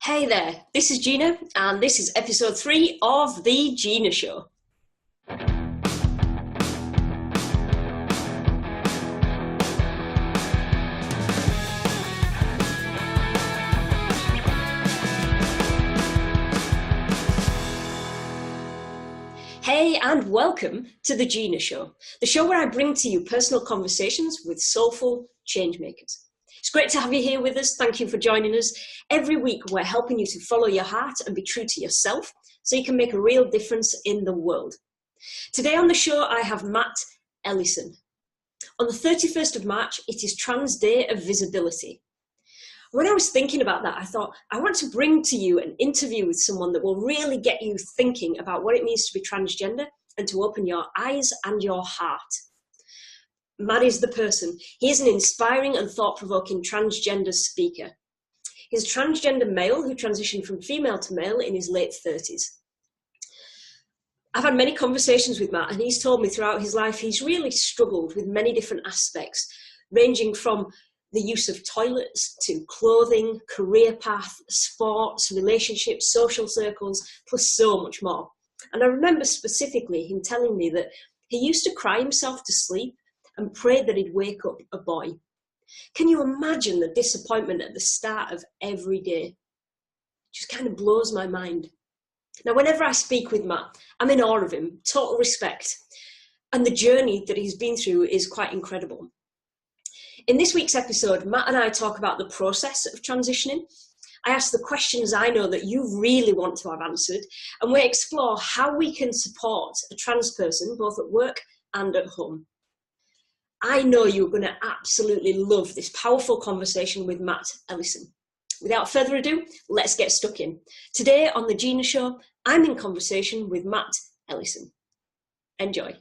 Hey there, this is Gina, and this is episode 3 of The Gina Show. Hey, and welcome to The Gina Show, the show where I bring to you personal conversations with soulful changemakers. It's great to have you here with us. Thank you for joining us. Every week, we're helping you to follow your heart and be true to yourself so you can make a real difference in the world. Today on the show, I have Matt Ellison. On the 31st of March, it is Trans Day of Visibility. When I was thinking about that, I thought, I want to bring to you an interview with someone that will really get you thinking about what it means to be transgender and to open your eyes and your heart. Matt is the person. He is an inspiring and thought-provoking transgender speaker. He's a transgender male who transitioned from female to male in his late 30s. I've had many conversations with Matt, and he's told me throughout his life he's really struggled with many different aspects, ranging from the use of toilets to clothing, career path, sports, relationships, social circles, plus so much more. And I remember specifically him telling me that he used to cry himself to sleep and prayed that he'd wake up a boy. Can you imagine the disappointment at the start of every day? It just kind of blows my mind. Now, whenever I speak with Matt, I'm in awe of him, total respect. And the journey that he's been through is quite incredible. In this week's episode, Matt and I talk about the process of transitioning. I ask the questions I know that you really want to have answered, and we explore how we can support a trans person both at work and at home. I know you're going to absolutely love this powerful conversation with Matt Ellison. Without further ado, let's get stuck in. Today on The Gina Show, I'm in conversation with Matt Ellison. Enjoy.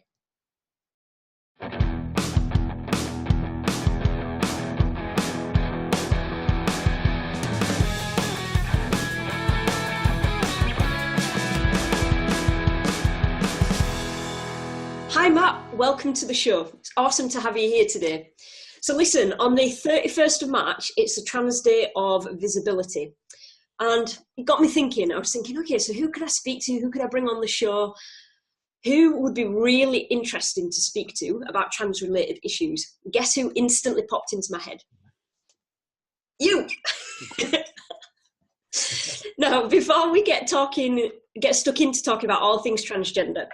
Hi Matt, welcome to the show. It's awesome to have you here today. So listen, on the 31st of March, it's the Trans Day of Visibility. And it got me thinking, I was thinking, okay, so who could I speak to? Who could I bring on the show? Who would be really interesting to speak to about trans-related issues? Guess who instantly popped into my head? You! Now, before we get stuck into talking about all things transgender,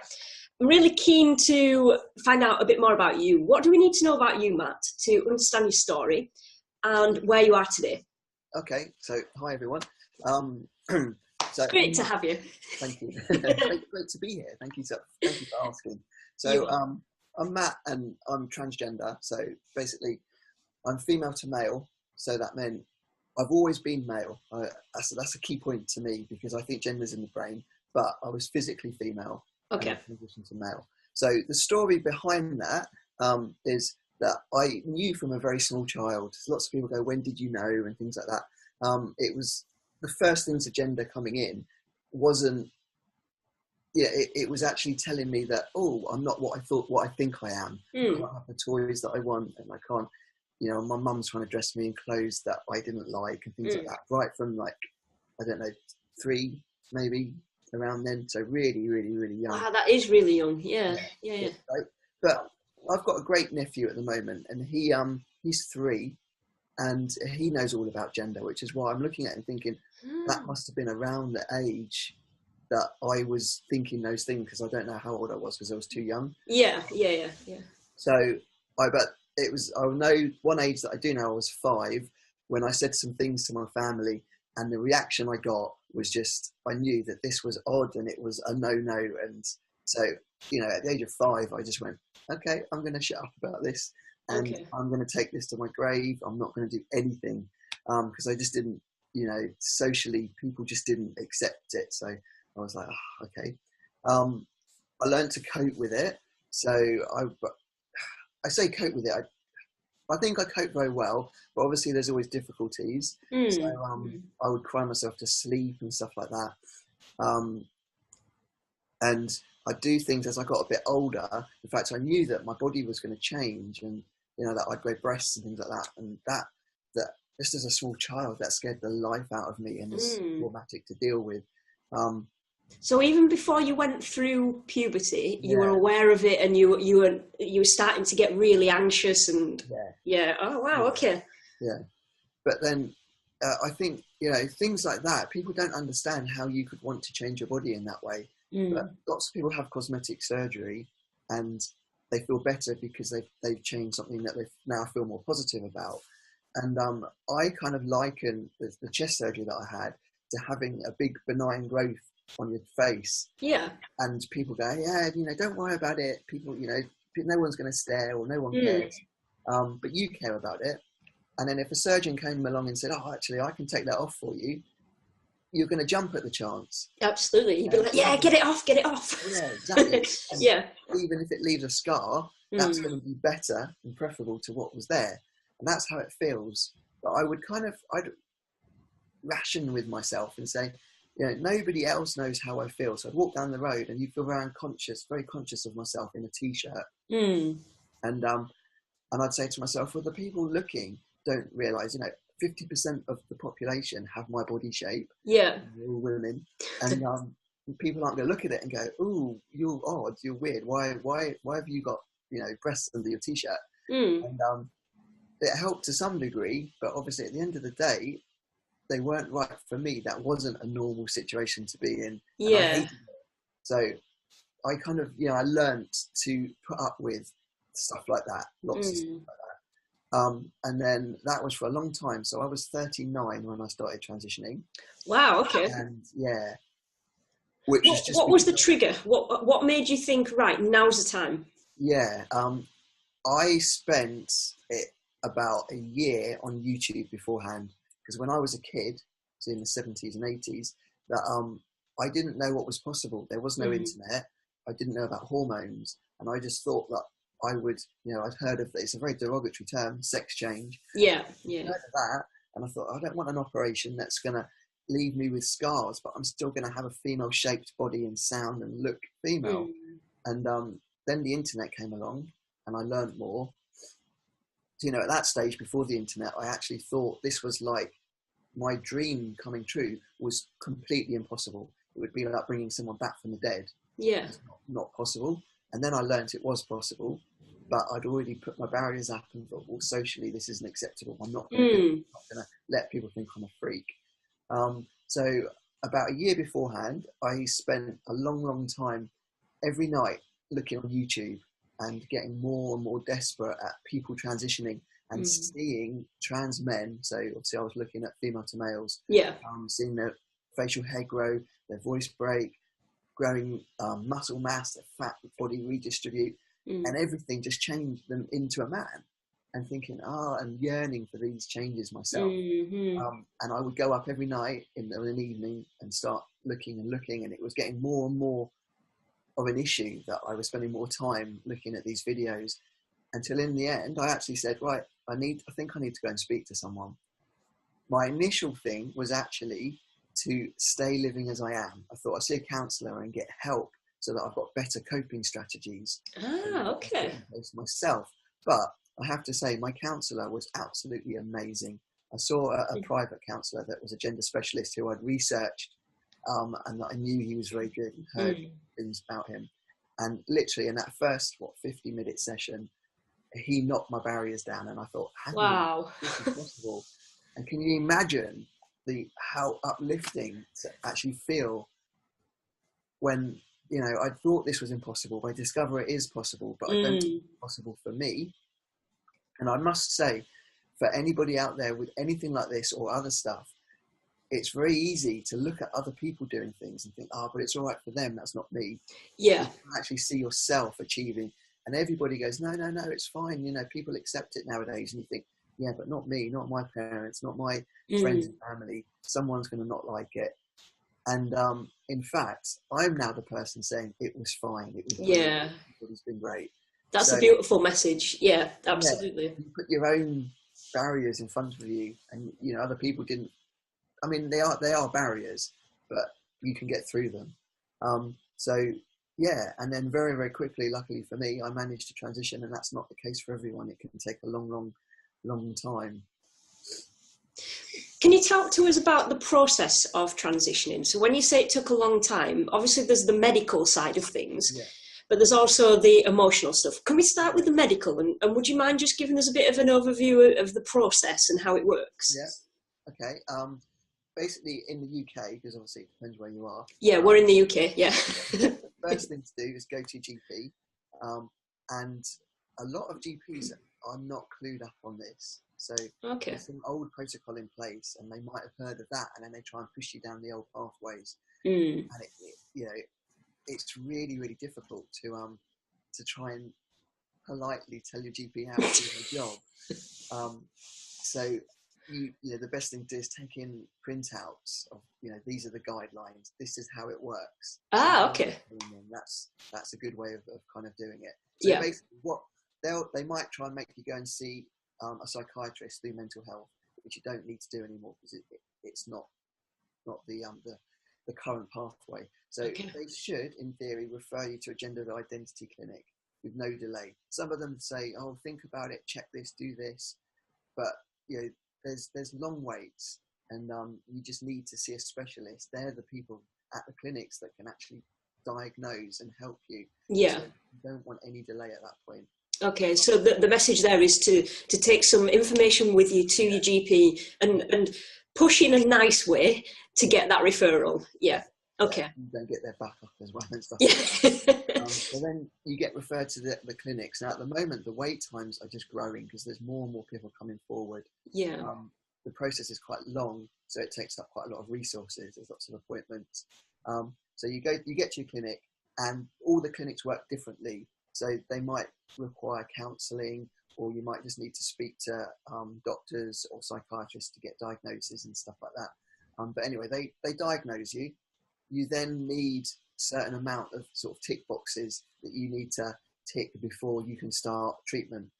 I'm really keen to find out a bit more about you. What do we need to know about you, Matt, to understand your story and where you are today? Okay, so hi everyone. Great to have you. Thank you. great to be here. Thank you for asking. So I'm Matt and I'm transgender. So basically, I'm female to male. So that meant I've always been male. That's a key point to me because I think gender's in the brain, but I was physically female. Okay. And transitioned to male. So the story behind that is that I knew from a very small child. Lots of people go, "When did you know?" and things like that. It was the first things of gender coming in wasn't. Yeah, it was actually telling me that I'm not what I think I am. I can't have the toys that I want, and I can't. You know, my mum's trying to dress me in clothes that I didn't like and things like that. Right from like, I don't know, 3 maybe. Around then, so really, really, really young. Wow, that is really young. Yeah. Right? But I've got a great nephew at the moment, and he's 3, and he knows all about gender, which is why I'm looking at him thinking that must have been around the age that I was thinking those things, because I don't know how old I was because I was too young. Yeah. So I know one age that I do know I was 5 when I said some things to my family. And the reaction I got was just, I knew that this was odd and it was a no-no. And so, you know, at the age of 5, I just went, okay, I'm going to shut up about this. And I'm going to take this to my grave. I'm not going to do anything. Because I just didn't, you know, socially, people just didn't accept it. So I was like, okay. I learned to cope with it. So I say cope with it. I think I cope very well, but obviously there's always difficulties. So I would cry myself to sleep and stuff like that. And I'd do things as I got a bit older. In fact, I knew that my body was going to change and, you know, that I'd grow breasts and things like that. And that just as a small child, that scared the life out of me and is traumatic to deal with. So even before you went through puberty, you were aware of it, and you were starting to get really anxious and Oh wow, okay. Yeah, but then I think, you know, things like that, people don't understand how you could want to change your body in that way. But lots of people have cosmetic surgery and they feel better because they've changed something that they now feel more positive about. And I kind of liken the chest surgery that I had to having a big benign growth on your face. Yeah. And people go, yeah, you know, don't worry about it. People, you know, no one's going to stare or no one cares. But you care about it. And then if a surgeon came along and said, oh, actually, I can take that off for you, you're going to jump at the chance. Absolutely. You'd be like, yeah, get it off. Yeah, exactly. And yeah. even if it leaves a scar, that's going to be better and preferable to what was there. And that's how it feels. But I'd ration with myself and say, you know, nobody else knows how I feel. So I'd walk down the road and you feel very conscious of myself in a t-shirt. And I'd say to myself, well, the people looking don't realise, you know, 50% of the population have my body shape. Yeah. They're all women. And people aren't going to look at it and go, ooh, you're odd, you're weird. Why have you got, you know, breasts under your t-shirt? And it helped to some degree, but obviously at the end of the day, they weren't right for me. That wasn't a normal situation to be in. Yeah. I hated it. So I kind of, you know, I learned to put up with stuff like that, lots of stuff like that. And then that was for a long time. So I was 39 when I started transitioning. Wow. Okay. And yeah. What was the trigger? What made you think, right, now's the time? Yeah. I spent about a year on YouTube beforehand, because when I was a kid, so in the 70s and 80s, that I didn't know what was possible. There was no internet. I didn't know about hormones. And I just thought that I would, you know, I'd heard of, it's a very derogatory term, sex change. Yeah. I heard of that. And I thought, I don't want an operation that's going to leave me with scars, but I'm still going to have a female shaped body and sound and look female. And then the internet came along and I learned more. So, you know, at that stage before the internet, I actually thought this was like my dream coming true was completely impossible. It would be like bringing someone back from the dead. Yeah. It's not possible. And then I learned it was possible, but I'd already put my barriers up and thought, well, socially, this isn't acceptable. I'm not going to let people think I'm a freak. So about a year beforehand, I spent a long time every night looking on YouTube and getting more and more desperate at people transitioning and seeing trans men. So obviously I was looking at female to males, seeing their facial hair grow, their voice break, growing muscle mass, their fat body redistribute, and everything just changed them into a man. And thinking, and yearning for these changes myself. And I would go up every night in an evening and start looking, and it was getting more and more of an issue that I was spending more time looking at these videos, until in the end I actually said, right, I think I need to go and speak to someone. My initial thing was actually to stay living as I am. I thought I'd see a counsellor and get help so that I've got better coping strategies. Okay. Myself. But I have to say, my counsellor was absolutely amazing. I saw a private counsellor that was a gender specialist who I'd researched, and that I knew he was very good and heard things about him. And literally in that first, 50-minute session, he knocked my barriers down, and I thought, wow, this is possible. And can you imagine how uplifting to actually feel when, you know, I thought this was impossible, but I discover it is possible, but I don't think it's possible for me. And I must say, for anybody out there with anything like this or other stuff, it's very easy to look at other people doing things and think, but it's all right for them, that's not me. Yeah. You can actually see yourself achieving, and everybody goes, no, it's fine. You know, people accept it nowadays. And you think, yeah, but not me, not my parents, not my friends and family. Someone's going to not like it. And in fact, I'm now the person saying it was fine. It was brilliant. Everybody's been great. That's a beautiful message. Yeah, absolutely. Yeah, you put your own barriers in front of you, and you know other people didn't. I mean, they are barriers, but you can get through them. So yeah, and then very, very quickly, luckily for me, I managed to transition, and that's not the case for everyone. It can take a long time. Can you talk to us about the process of transitioning? So when you say it took a long time, obviously there's the medical side of things, but there's also the emotional stuff. Can we start with the medical? And would you mind just giving us a bit of an overview of the process and how it works? Yeah. Okay. Basically, in the UK, because obviously it depends where you are. Yeah, we're in the UK. Yeah. The first thing to do is go to GP, and a lot of GPs are not clued up on this. So there's an old protocol in place, and they might have heard of that, and then they try and push you down the old pathways. And it's really, really difficult to try and politely tell your GP how to do the job. So the best thing to do is take in printouts of these are the guidelines. This is how it works. Okay. That's a good way of kind of doing it. So basically, what they might try and make you go and see a psychiatrist through mental health, which you don't need to do anymore because it's not the current pathway. So they should, in theory, refer you to a gender identity clinic with no delay. Some of them say, "Oh, think about it, check this, do this," but there's long waits, and you just need to see a specialist. They're the people at the clinics that can actually diagnose and help you. Yeah. So you don't want any delay at that point. Okay, so the message there is to take some information with you to your GP and push in a nice way to get that referral. Yeah. Okay. You don't get their back up as well and stuff. Yeah. So then you get referred to the clinics. Now at the moment the wait times are just growing because there's more and more people coming forward. Yeah. The process is quite long, so it takes up quite a lot of resources. There's lots of appointments. So you get to your clinic, and all the clinics work differently. So they might require counselling, or you might just need to speak to doctors or psychiatrists to get diagnoses and stuff like that. But anyway, they diagnose you. You then need a certain amount of sort of tick boxes that you need to tick before you can start treatment.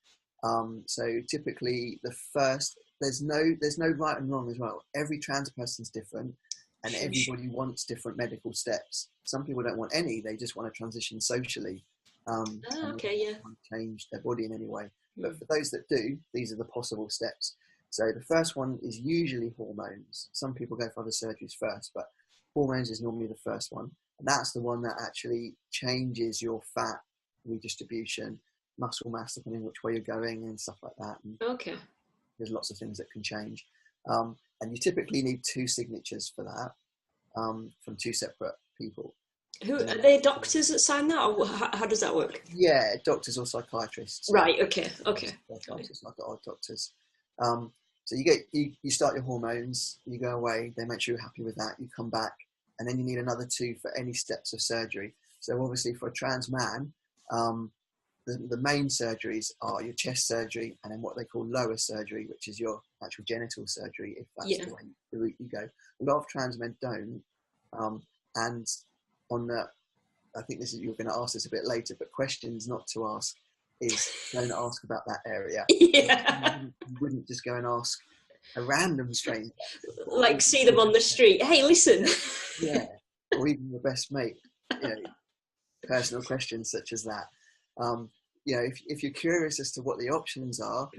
So typically there's no right and wrong as well. Every trans person's different, and everybody wants different medical steps. Some people don't want any; they just want to transition socially. Want to change their body in any way. But for those that do, these are the possible steps. So the first one is usually hormones. Some people go for other surgeries first, but hormones is normally the first one. And that's the one that actually changes your fat redistribution, muscle mass, depending which way you're going and stuff like that. And there's lots of things that can change. And you typically need 2 signatures for that from 2 separate people. Who are they? Doctors that sign that, or how does that work? Yeah, doctors or psychiatrists. Right. Okay. Psychiatrists, like our doctors. So you start your hormones. You go away. They make sure you're happy with that. You come back, and then you need another 2 for any steps of surgery. So obviously, for a trans man, the main surgeries are your chest surgery, and then what they call lower surgery, which is your actual genital surgery, if that's the route you go. A lot of trans men don't, and I think you're going to ask this a bit later, but questions not to ask is don't ask about that area. Yeah. You wouldn't just go and ask a random stranger. Like see them on the street. Hey, listen. Yeah. Or even your best mate. Personal questions such as that. If you're curious as to what the options are,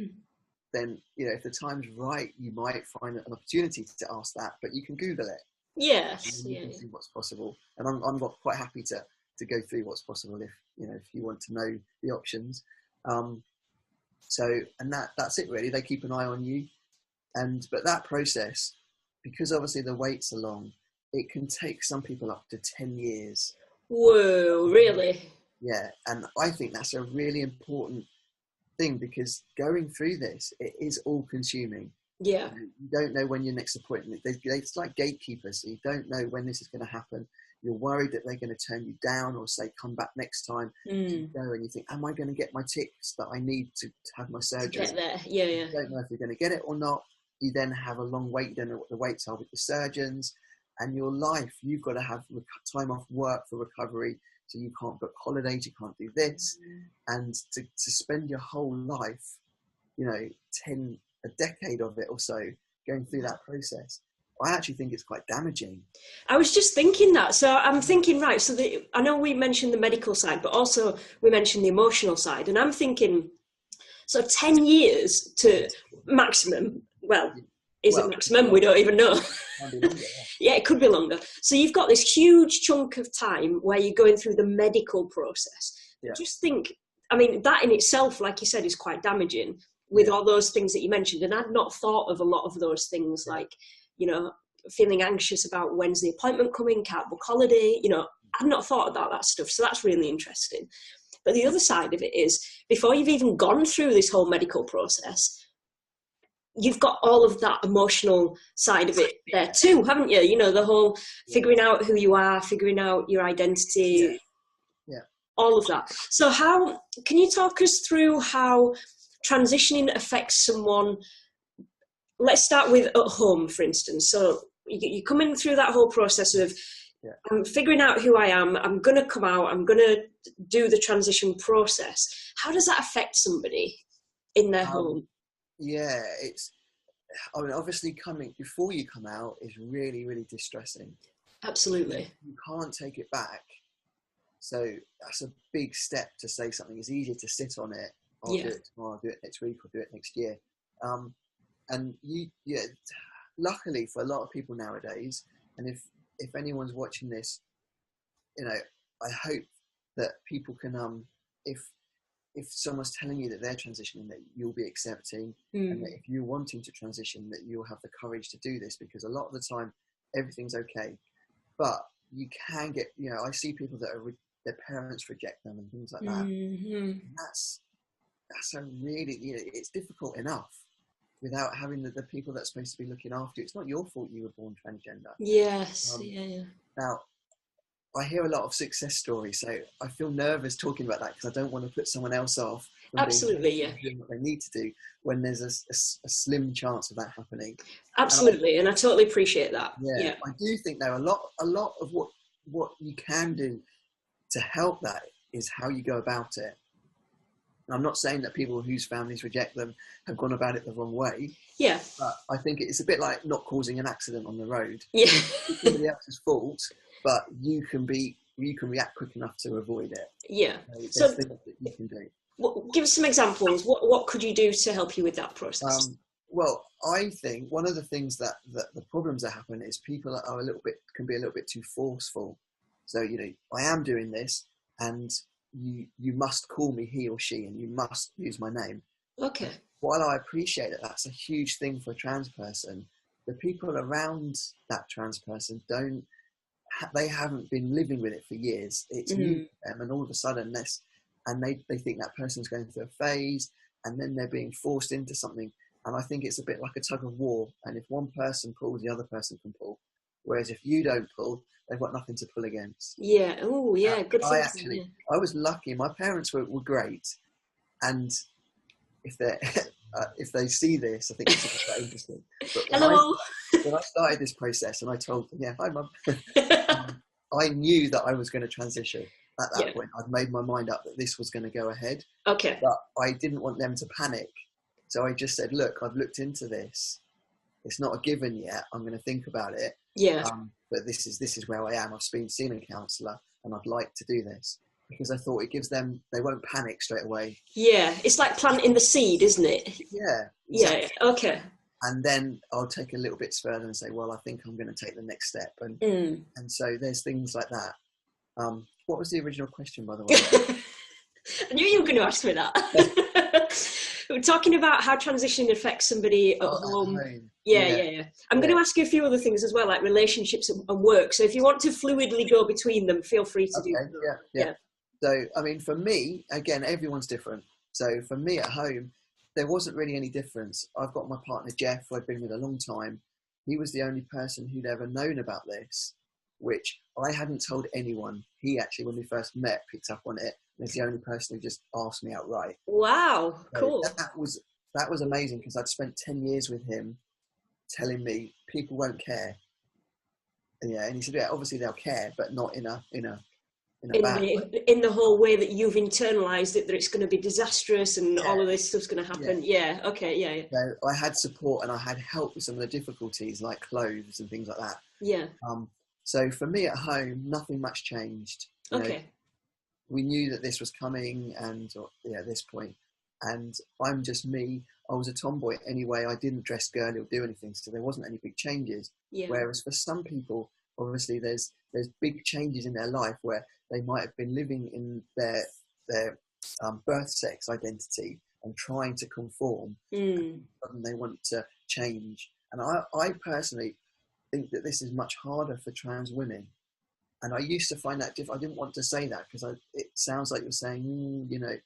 then, if the time's right, you might find an opportunity to ask that, but you can Google it. Yes. You can see what's possible, and I'm quite happy to go through what's possible if you want to know the options. That's it really. They keep an eye on you, but that process, because obviously the waits are long, it can take some people up to 10 years. Whoa, really? Yeah, and I think that's a really important thing, because going through this, it is all consuming. Yeah. You don't know when your next appointment, it's like gatekeepers, so you don't know when this is going to happen. You're worried that they're going to turn you down or say, come back next time. You go and you think, am I going to get my ticks that I need to have my surgery? To get there. Yeah. You don't know if you're going to get it or not. You then have a long wait. You don't know what the waits are with the surgeons. And your life, you've got to have time off work for recovery. So you can't book holidays, you can't do this. And to spend your whole life, a decade of it or so, going through that process, I actually think it's quite damaging. I was just thinking that. So I'm thinking, right, so I know we mentioned the medical side, but also we mentioned the emotional side. And I'm thinking, so 10 years to maximum, well, Is it maximum? We don't even know. Longer, Yeah, it could be longer. So you've got this huge chunk of time where you're going through the medical process. Yeah. Just think, I mean, that in itself, like you said, is quite damaging with all those things that you mentioned. And I'd not thought of a lot of those things, like, you know, feeling anxious about when's the appointment coming, can't book holiday, you know, I'd not thought about that stuff. So that's really interesting. But the other side of it is, before you've even gone through this whole medical process, you've got all of that emotional side of it there too, haven't you? You know, the whole figuring out who you are, figuring out your identity, all of that. So how, can you talk us through how transitioning affects someone? Let's start with at home, for instance. So you're coming through that whole process of, I'm figuring out who I am, I'm going to come out, I'm going to do the transition process. How does that affect somebody in their home? Yeah, I mean, obviously coming before you come out is really, really distressing. Absolutely. You can't take it back. So that's a big step to say something. It's easier to sit on it. I'll do it tomorrow, I'll do it next week, I'll do it next year. And luckily for a lot of people nowadays, and if anyone's watching this, you know, I hope that people can, if someone's telling you that they're transitioning, that you'll be accepting, and that if you're wanting to transition, that you'll have the courage to do this, because a lot of the time everything's okay, but you can get, you know, I see people that their parents reject them and things like that. And that's a really, you know, it's difficult enough without having the people that's supposed to be looking after you. It's not your fault you were born transgender. Yes. Now, I hear a lot of success stories, so I feel nervous talking about that because I don't want to put someone else off. Absolutely, doing what they need to do when there's a slim chance of that happening. Absolutely, and I totally appreciate that. Yeah, I do think though a lot of what you can do to help that is how you go about it. And I'm not saying that people whose families reject them have gone about it the wrong way. Yeah. But I think it's a bit like not causing an accident on the road. Yeah. It's somebody else's fault, but you can react quick enough to avoid it. Yeah. So things that you can do. Give us some examples. What could you do to help you with that process? Well, I think one of the things that the problems that happen is people are can be a little bit too forceful. So, you know, I am doing this, and you must call me he or she, and you must use my name. Okay. While I appreciate that that's a huge thing for a trans person, the people around that trans person they haven't been living with it for years. It's new to them, and all of a sudden they think that person's going through a phase, and then they're being forced into something. And I think it's a bit like a tug of war. And if one person pulls, the other person can pull. Whereas if you don't pull, they've got nothing to pull against. Yeah. Oh, yeah. Good. I was lucky. My parents were great, and if they see this, I think it's quite interesting. But when I started this process, and I told them, hi mum, I knew that I was going to transition. At that point, I'd made my mind up that this was going to go ahead. Okay. But I didn't want them to panic. So I just said, look, I've looked into this. It's not a given yet. I'm going to think about it. Yeah. But this is where I am. I've seen a counsellor, and I'd like to do this, because I thought it gives them, they won't panic straight away. Yeah. It's like planting the seed, isn't it? Yeah. Yeah. Exactly. Okay. And then I'll take a little bit further and say, well, I think I'm going to take the next step. And so there's things like that. What was the original question, by the way? I knew you were going to ask me that. We're talking about how transition affects somebody at home. Yeah. I'm going to ask you a few other things as well, like relationships and work. So if you want to fluidly go between them, feel free to do that. Yeah. So, I mean, for me, again, everyone's different. So for me at home, there wasn't really any difference. I've got my partner, Jeff, who I've been with a long time. He was the only person who'd ever known about this, which I hadn't told anyone. He actually, when we first met, picked up on it. He's the only person who just asked me outright. Wow, so cool. That was amazing, because I'd spent 10 years with him telling me people won't care. And he said, yeah, obviously they'll care, but not in a bad way. In the whole way that you've internalized it, that it's going to be disastrous and all of this stuff's going to happen. Yeah. Okay. Yeah. So I had support, and I had help with some of the difficulties, like clothes and things like that. Yeah. So for me at home, nothing much changed. You know, we knew that this was coming, and at this point, and I'm just me. I was a tomboy anyway. I didn't dress girly or do anything, so there wasn't any big changes. Yeah. Whereas for some people, obviously, there's big changes in their life where they might have been living in their birth sex identity and trying to conform, and they want to change. And I personally think that this is much harder for trans women. And I used to find that I didn't want to say that because it sounds like you're saying, you know,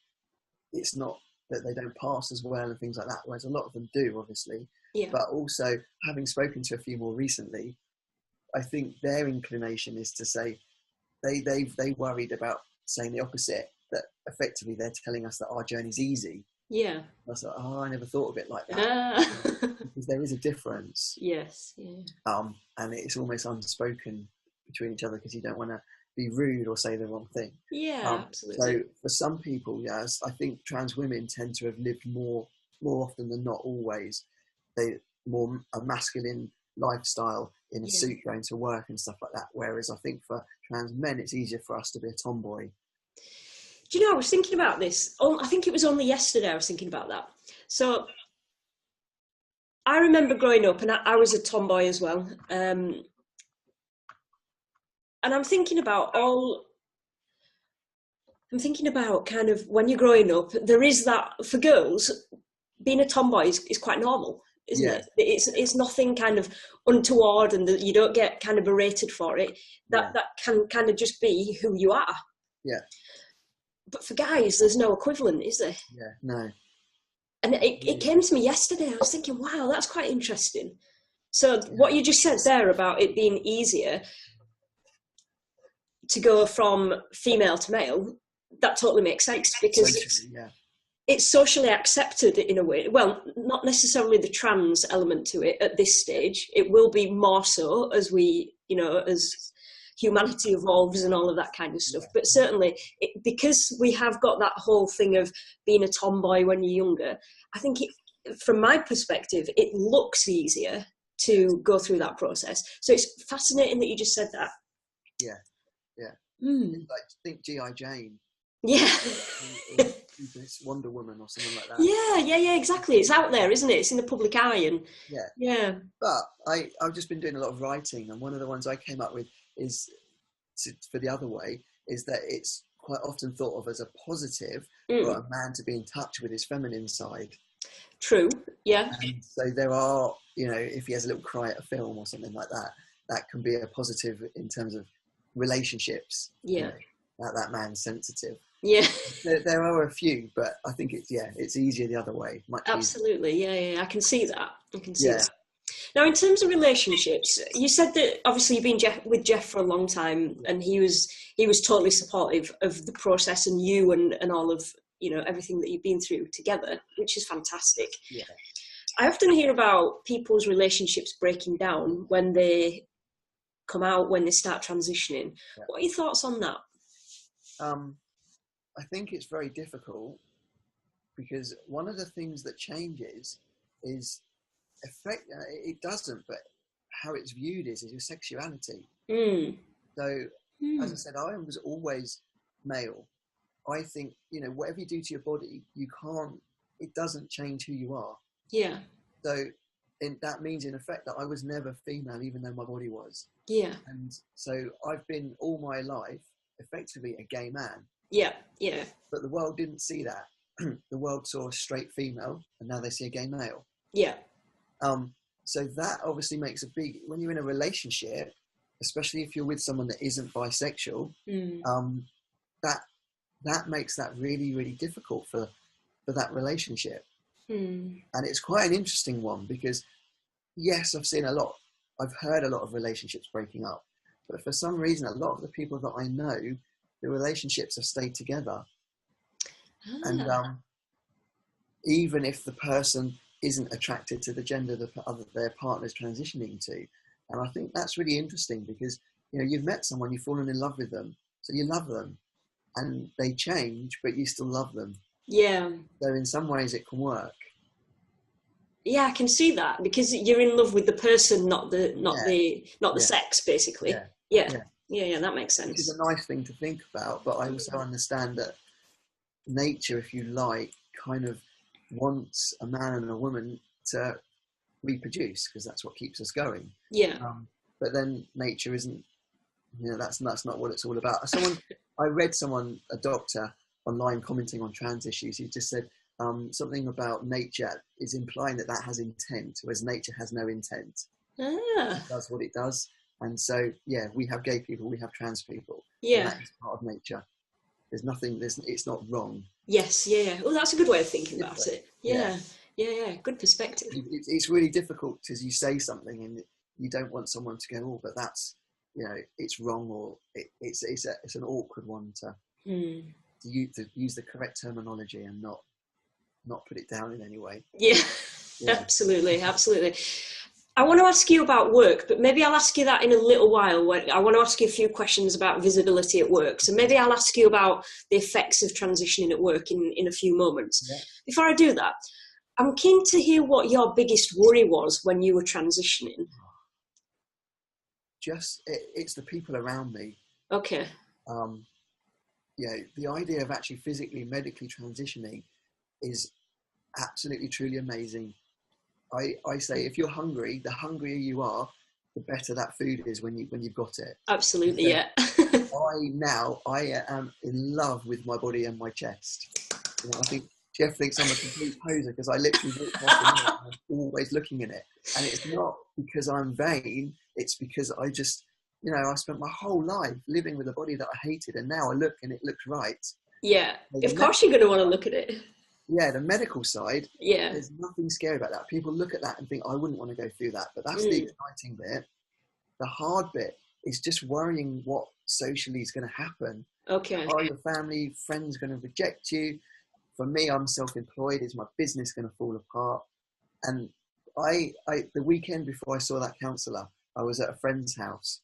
it's not that they don't pass as well and things like that, whereas a lot of them do, obviously. Yeah. But also, having spoken to a few more recently, I think their inclination is to say they worried about saying the opposite, that effectively they're telling us that our journey's easy. Yeah. I was like, I never thought of it like that. Because there is a difference. Yes. Yeah. And it's almost unspoken between each other because you don't want to be rude or say the wrong thing. Yeah, absolutely. So for some people, yes, I think trans women tend to have lived more often than not always. They more a masculine lifestyle in a suit going to work and stuff like that. Whereas I think for trans men, it's easier for us to be a tomboy. Do you know, I was thinking about this. I think it was only yesterday I was thinking about that. So I remember growing up and I was a tomboy as well. And I'm thinking about kind of when you're growing up, there is that, for girls, being a tomboy is quite normal, isn't it? It's nothing kind of untoward, and you don't get kind of berated for it. That can kind of just be who you are. Yeah. But for guys, there's no equivalent, is there? Yeah, no. And it came to me yesterday. I was thinking, wow, that's quite interesting. So what you just said there about it being easier to go from female to male, that totally makes sense, because it's socially accepted in a way. Well, not necessarily the trans element to it at this stage. It will be more so as we, you know, as humanity evolves and all of that kind of stuff. But certainly, because we have got that whole thing of being a tomboy when you're younger, I think from my perspective, it looks easier to go through that process. So it's fascinating that you just said that. Yeah. Like, think G.I. Jane. Yeah. This Wonder Woman or something like that. Yeah, exactly. It's out there, isn't it? It's in the public eye. And yeah. But I've just been doing a lot of writing, and one of the ones I came up with is, for the other way, is that it's quite often thought of as a positive for a man to be in touch with his feminine side. True, yeah. And so there are, you know, if he has a little cry at a film or something like that, that can be a positive in terms of relationships. Yeah. You know, that man's sensitive. Yeah. There are a few, but I think it's easier the other way. Much Absolutely, easier. Yeah. I can see that. That. Now, in terms of relationships, you said that obviously you've been with Jeff for a long time, and he was totally supportive of the process and you and all of, you know, everything that you've been through together, which is fantastic. Yeah. I often hear about people's relationships breaking down when they come out, when they start transitioning. Yeah. What are your thoughts on that? I think it's very difficult, because one of the things that changes is it doesn't, but how it's viewed is your sexuality. So, as I said, I was always male. I think, you know, whatever you do to your body, it doesn't change who you are. Yeah. So that means in effect that I was never female, even though my body was. Yeah. And so I've been all my life effectively a gay man. Yeah. Yeah. But the world didn't see that. The world saw a straight female, and now they see a gay male. Yeah. So that obviously makes when you're in a relationship, especially if you're with someone that isn't bisexual, that makes that really, really difficult for that relationship. And it's quite an interesting one, because yes, I've heard a lot of relationships breaking up, but for some reason, a lot of the people that I know, the relationships have stayed together. And even if the person isn't attracted to the gender their partner's transitioning to. And I think that's really interesting, because, you know, you've met someone, you've fallen in love with them, so you love them, and they change, but you still love them. Yeah. So in some ways it can work. Yeah, I can see that, because you're in love with the person, not the sex, basically. Yeah, that makes sense. Which is a nice thing to think about, but I also understand that nature, if you like, kind of wants a man and a woman to reproduce because that's what keeps us going. Yeah. But then nature isn't, that's not what it's all about. I read a doctor online commenting on trans issues. He just said something about nature is implying that has intent, whereas nature has no intent. It does what it does. And so, yeah, we have gay people, we have trans people. Yeah. That is part of nature. There's nothing, it's not wrong. Yes, yeah. Well, that's a good way of thinking about it. Yeah. Good perspective. It's really difficult because you say something and you don't want someone to go, oh, but that's, it's wrong, or it's an awkward one to use the correct terminology and not put it down in any way. Yeah. Absolutely. I want to ask you about work, but maybe I'll ask you that in a little while. I want to ask you a few questions about visibility at work. So maybe I'll ask you about the effects of transitioning at work in a few moments. Yeah. Before I do that, I'm keen to hear what your biggest worry was when you were transitioning. It's the people around me. Okay. The idea of actually physically, medically transitioning is absolutely, truly amazing. I say, if you're hungry, the hungrier you are, the better that food is when you've got it. Absolutely, yeah. I am in love with my body and my chest. I think Jeff thinks I'm a complete poser because I literally walk past and I'm always looking in it. And it's not because I'm vain, it's because I just, I spent my whole life living with a body that I hated, and now I look and it looks right. Yeah, of course you're going to want to look at it. Yeah, the medical side, yeah, there's nothing scary about that. People look at that and think, I wouldn't want to go through that. But that's the exciting bit. The hard bit is just worrying what socially is going to happen. Okay. Are your family, friends going to reject you? For me, I'm self-employed. Is my business going to fall apart? And the weekend before I saw that counsellor, I was at a friend's house.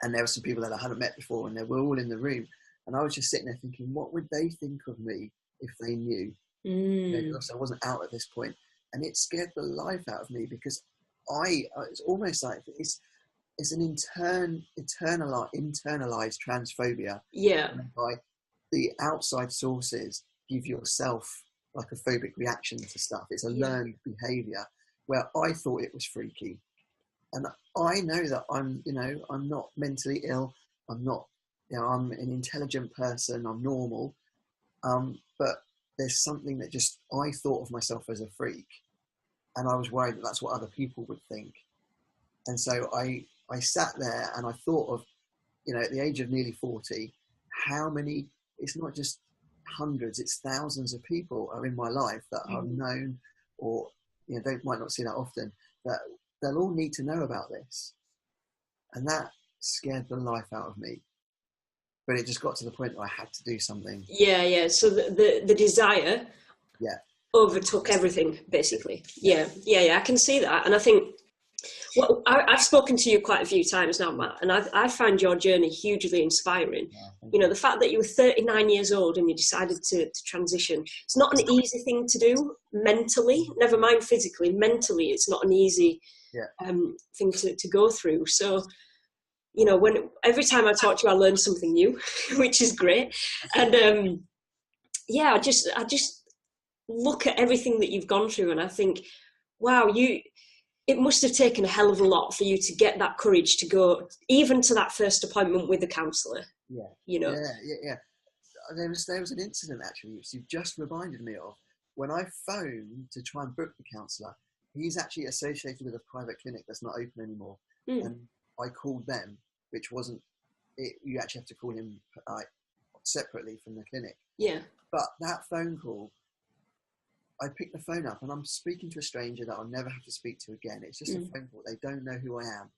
And there were some people that I hadn't met before, and they were all in the room. And I was just sitting there thinking, what would they think of me if they knew? Because I wasn't out at this point. And it scared the life out of me because it's almost like it's an internalized transphobia. Yeah. By the outside sources give yourself like a phobic reaction to stuff. It's a learned behavior where I thought it was freaky. And I know that I'm not mentally ill. I'm not, I'm an intelligent person. I'm normal. But there's something that just, I thought of myself as a freak, and I was worried that that's what other people would think. And so I sat there and I thought of, at the age of nearly 40, how many, it's not just hundreds, it's thousands of people are in my life that I've known, or, they might not see that often, that they'll all need to know about this. And that scared the life out of me. But it just got to the point where I had to do something. Yeah. So the desire overtook everything, basically. Yeah. I can see that. And I think, well, I've spoken to you quite a few times now, Matt, and I find your journey hugely inspiring. The fact that you were 39 years old and you decided to transition, it's not an easy thing to do mentally, never mind physically. Mentally, it's not an easy thing to go through. So, every time I talk to you, I learn something new, which is great. And I just look at everything that you've gone through, and I think, wow, it must have taken a hell of a lot for you to get that courage to go even to that first appointment with the counsellor. Yeah. There was an incident actually, which you've just reminded me of. When I phoned to try and book the counsellor, he's actually associated with a private clinic that's not open anymore. And I called them, which wasn't it. You actually have to call him separately from the clinic. Yeah. But that phone call, I picked the phone up and I'm speaking to a stranger that I'll never have to speak to again. It's just a phone call. They don't know who I am.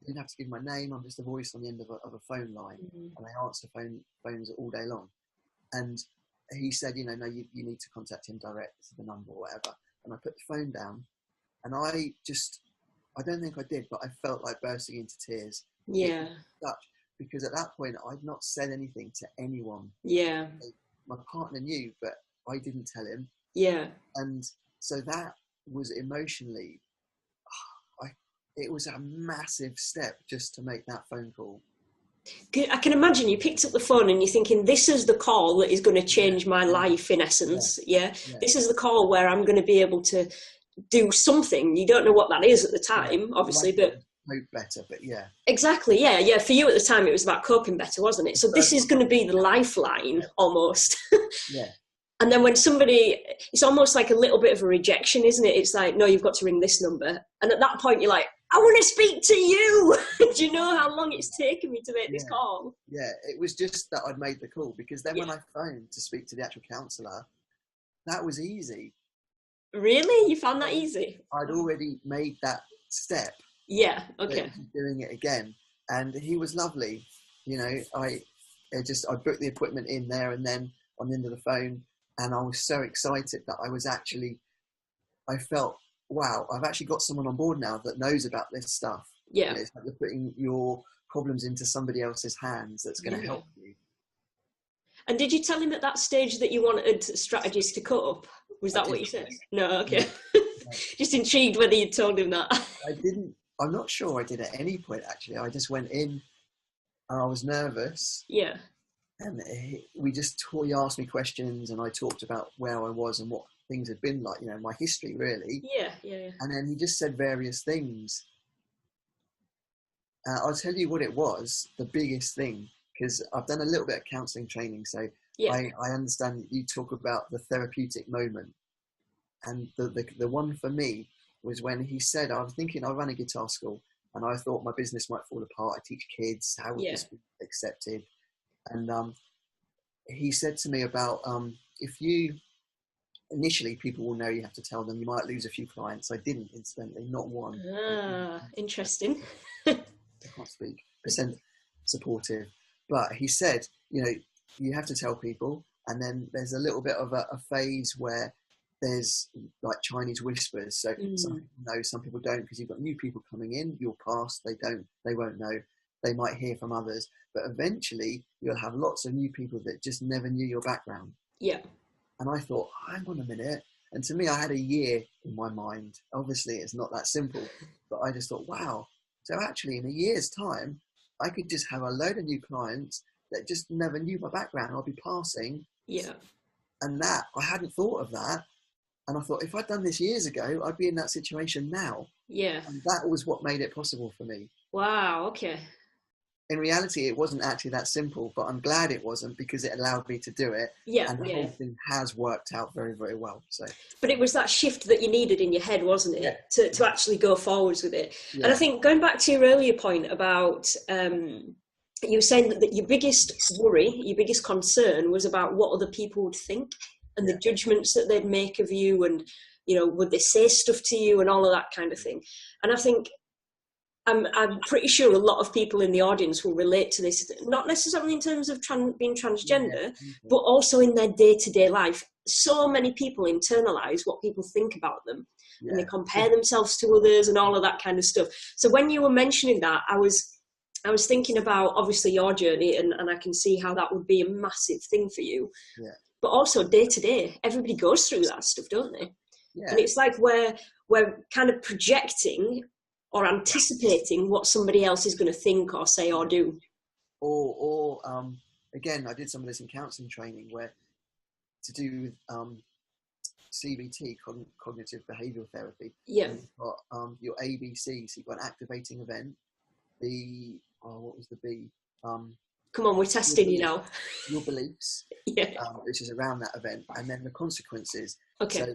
I didn't have to give my name. I'm just a voice on the end of a phone line, and I answer phones all day long. And he said, no, you need to contact him direct. This is the number or whatever. And I put the phone down, and I don't think I did, but I felt like bursting into tears. Yeah. Because at that point, I'd not said anything to anyone. Yeah. My partner knew, but I didn't tell him. Yeah. And so that was emotionally, it was a massive step just to make that phone call. I can imagine you picked up the phone and you're thinking, this is the call that is going to change my life, in essence. Yeah. This is the call where I'm going to be able to do something. You don't know what that is at the time, obviously, but cope better, but yeah. Exactly, yeah. For you at the time, it was about coping better, wasn't it? So this is going to be the lifeline, almost. Yeah. And then when somebody, it's almost like a little bit of a rejection, isn't it? It's like, no, you've got to ring this number. And at that point, you're like, I want to speak to you. Do you know how long it's taken me to make this call? Yeah, it was just that I'd made the call, because then when I phoned to speak to the actual counsellor, that was easy. Really? You found that easy? I'd already made that step. Yeah, okay. Doing it again. And he was lovely. You know, I booked the appointment in there, and then on the end of the phone, and I was so excited that I felt, wow, I've actually got someone on board now that knows about this stuff. Yeah. You know, it's like you're putting your problems into somebody else's hands that's going to help you. And did you tell him at that stage that you wanted strategies to cope? Was that what you said? No, okay. No. Just intrigued whether you told him that. I'm not sure I did at any point, actually. I just went in and I was nervous. Yeah. And he asked me questions, and I talked about where I was and what things had been like, you know, my history, really. Yeah. And then he just said various things. I'll tell you what it was, the biggest thing, because I've done a little bit of counselling training, so I understand that you talk about the therapeutic moment. And the one for me was when he said, I was thinking, I run a guitar school, and I thought my business might fall apart. I teach kids, how would this be accepted? And he said to me about, if you, initially people will know you have to tell them, you might lose a few clients. I didn't, incidentally, not one. Interesting. I can't speak. Percent supportive. But he said, you know, you have to tell people, and then there's a little bit of a phase where there's like Chinese whispers. So some people know, some people don't, because you've got new people coming in, you'll pass, they won't know. They might hear from others, but eventually you'll have lots of new people that just never knew your background. Yeah. And I thought, hang on a minute. And to me, I had a year in my mind. Obviously, it's not that simple, but I just thought, wow. So actually, in a year's time, I could just have a load of new clients that just never knew my background. I'll be passing. Yeah. And that, I hadn't thought of that. And I thought, if I'd done this years ago, I'd be in that situation now. Yeah. And that was what made it possible for me. Wow. Okay. In reality, it wasn't actually that simple, but I'm glad it wasn't, because it allowed me to do it. Yeah. And the whole thing has worked out very, very well. So. But it was that shift that you needed in your head, wasn't it? Yeah. To actually go forwards with it. Yeah. And I think going back to your earlier point about, you were saying that your biggest worry, your biggest concern was about what other people would think and the judgments that they'd make of you, and, you know, would they say stuff to you and all of that kind of thing. And I think, I'm pretty sure a lot of people in the audience will relate to this, not necessarily in terms of being transgender, but also in their day-to-day life. So many people internalize what people think about them, and they compare themselves to others and all of that kind of stuff. So when you were mentioning that, I was thinking about, obviously, your journey, and I can see how that would be a massive thing for you. Yeah. But also day-to-day, everybody goes through that stuff, don't they? Yeah. And it's like we're kind of projecting or anticipating what somebody else is going to think or say or do. Or again, I did some of this in counselling training, where to do with CBT, cognitive behavioural therapy. Yeah. You've got your ABC, so you've got an activating event. What was the B? Come on, we're testing you now. Your beliefs, which is around that event, and then the consequences. Okay. So,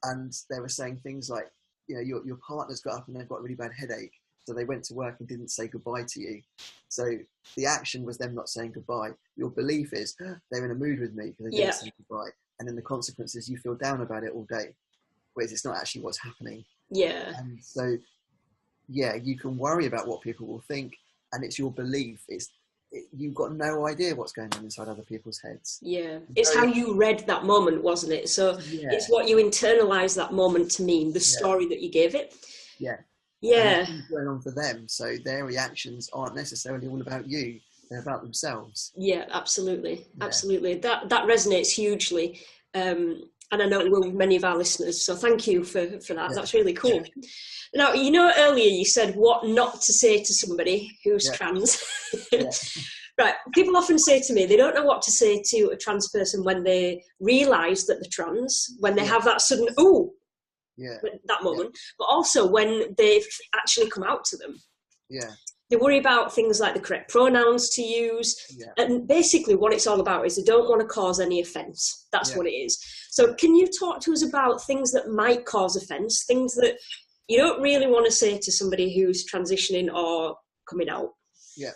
and they were saying things like, you know, your partner's got up and they've got a really bad headache, so they went to work and didn't say goodbye to you. So the action was them not saying goodbye. Your belief is they're in a mood with me because they didn't say goodbye, and then the consequences, you feel down about it all day, whereas it's not actually what's happening. Yeah. And so, you can worry about what people will think, and it's your belief. You've got no idea what's going on inside other people's heads. Yeah. It's how you read that moment, wasn't it? So it's what you internalize that moment to mean, the story that you gave it. Yeah. Yeah. And it's going on for them. So their reactions aren't necessarily all about you. They're about themselves. Yeah, absolutely. Yeah. Absolutely. That resonates hugely. And I know it will with many of our listeners. So thank you for that. Yeah. That's really cool. Now, you know, earlier you said what not to say to somebody who's trans. Right. People often say to me, they don't know what to say to a trans person when they realise that they're trans, when they have that sudden, that moment, but also when they've actually come out to them. Yeah. They worry about things like the correct pronouns to use. Yeah. And basically what it's all about is they don't want to cause any offence. That's what it is. So can you talk to us about things that might cause offence, things that you don't really want to say to somebody who's transitioning or coming out? Yeah.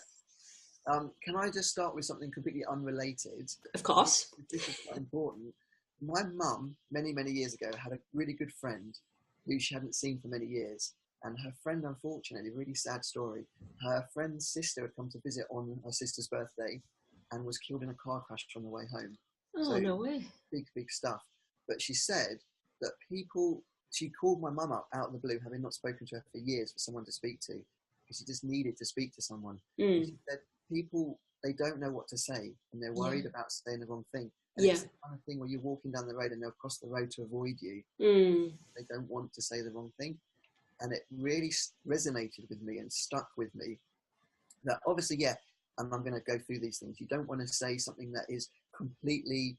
Can I just start with something completely unrelated? Of course. This is quite important. My mum, many, many years ago, had a really good friend who she hadn't seen for many years. And her friend, unfortunately, really sad story, her friend's sister had come to visit on her sister's birthday and was killed in a car crash on the way home. Oh, so, no way. Big stuff. But she said that she called my mum up out of the blue, having not spoken to her for years, for someone to speak to, because she just needed to speak to someone. She said, people, they don't know what to say, and they're worried about saying the wrong thing. And it's the kind of thing where you're walking down the road and they'll cross the road to avoid you. They don't want to say the wrong thing. And it really resonated with me and stuck with me that obviously, and I'm going to go through these things. You don't want to say something that is completely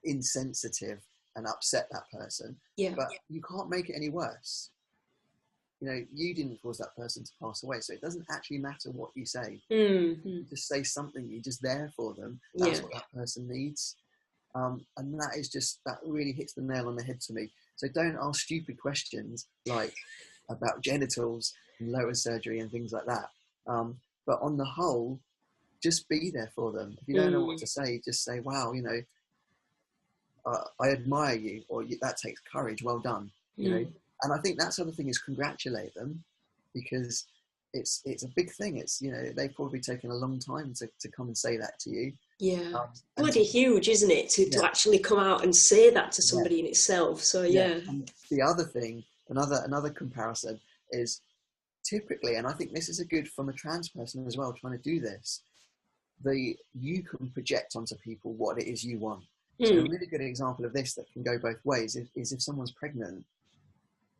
insensitive and upset that person. But you can't make it any worse. You know, you didn't cause that person to pass away, so it doesn't actually matter what you say. You just say something, you're just there for them. That's what that person needs. And that really hits the nail on the head to me. So don't ask stupid questions like about genitals and lower surgery and things like that. But on the whole, just be there for them. If you don't know what to say, just say, wow, you know, I admire you, or that takes courage, well done. You know. And I think that sort of thing is congratulate them, because it's a big thing. It's, you know, they've probably taken a long time to come and say that to you. Yeah. Bloody huge, isn't it? To actually come out and say that to somebody in itself. So And the other thing, another comparison is typically, and I think this is a good from a trans person as well, trying to do this, you can project onto people what it is you want. So a really good example of this that can go both ways is if someone's pregnant.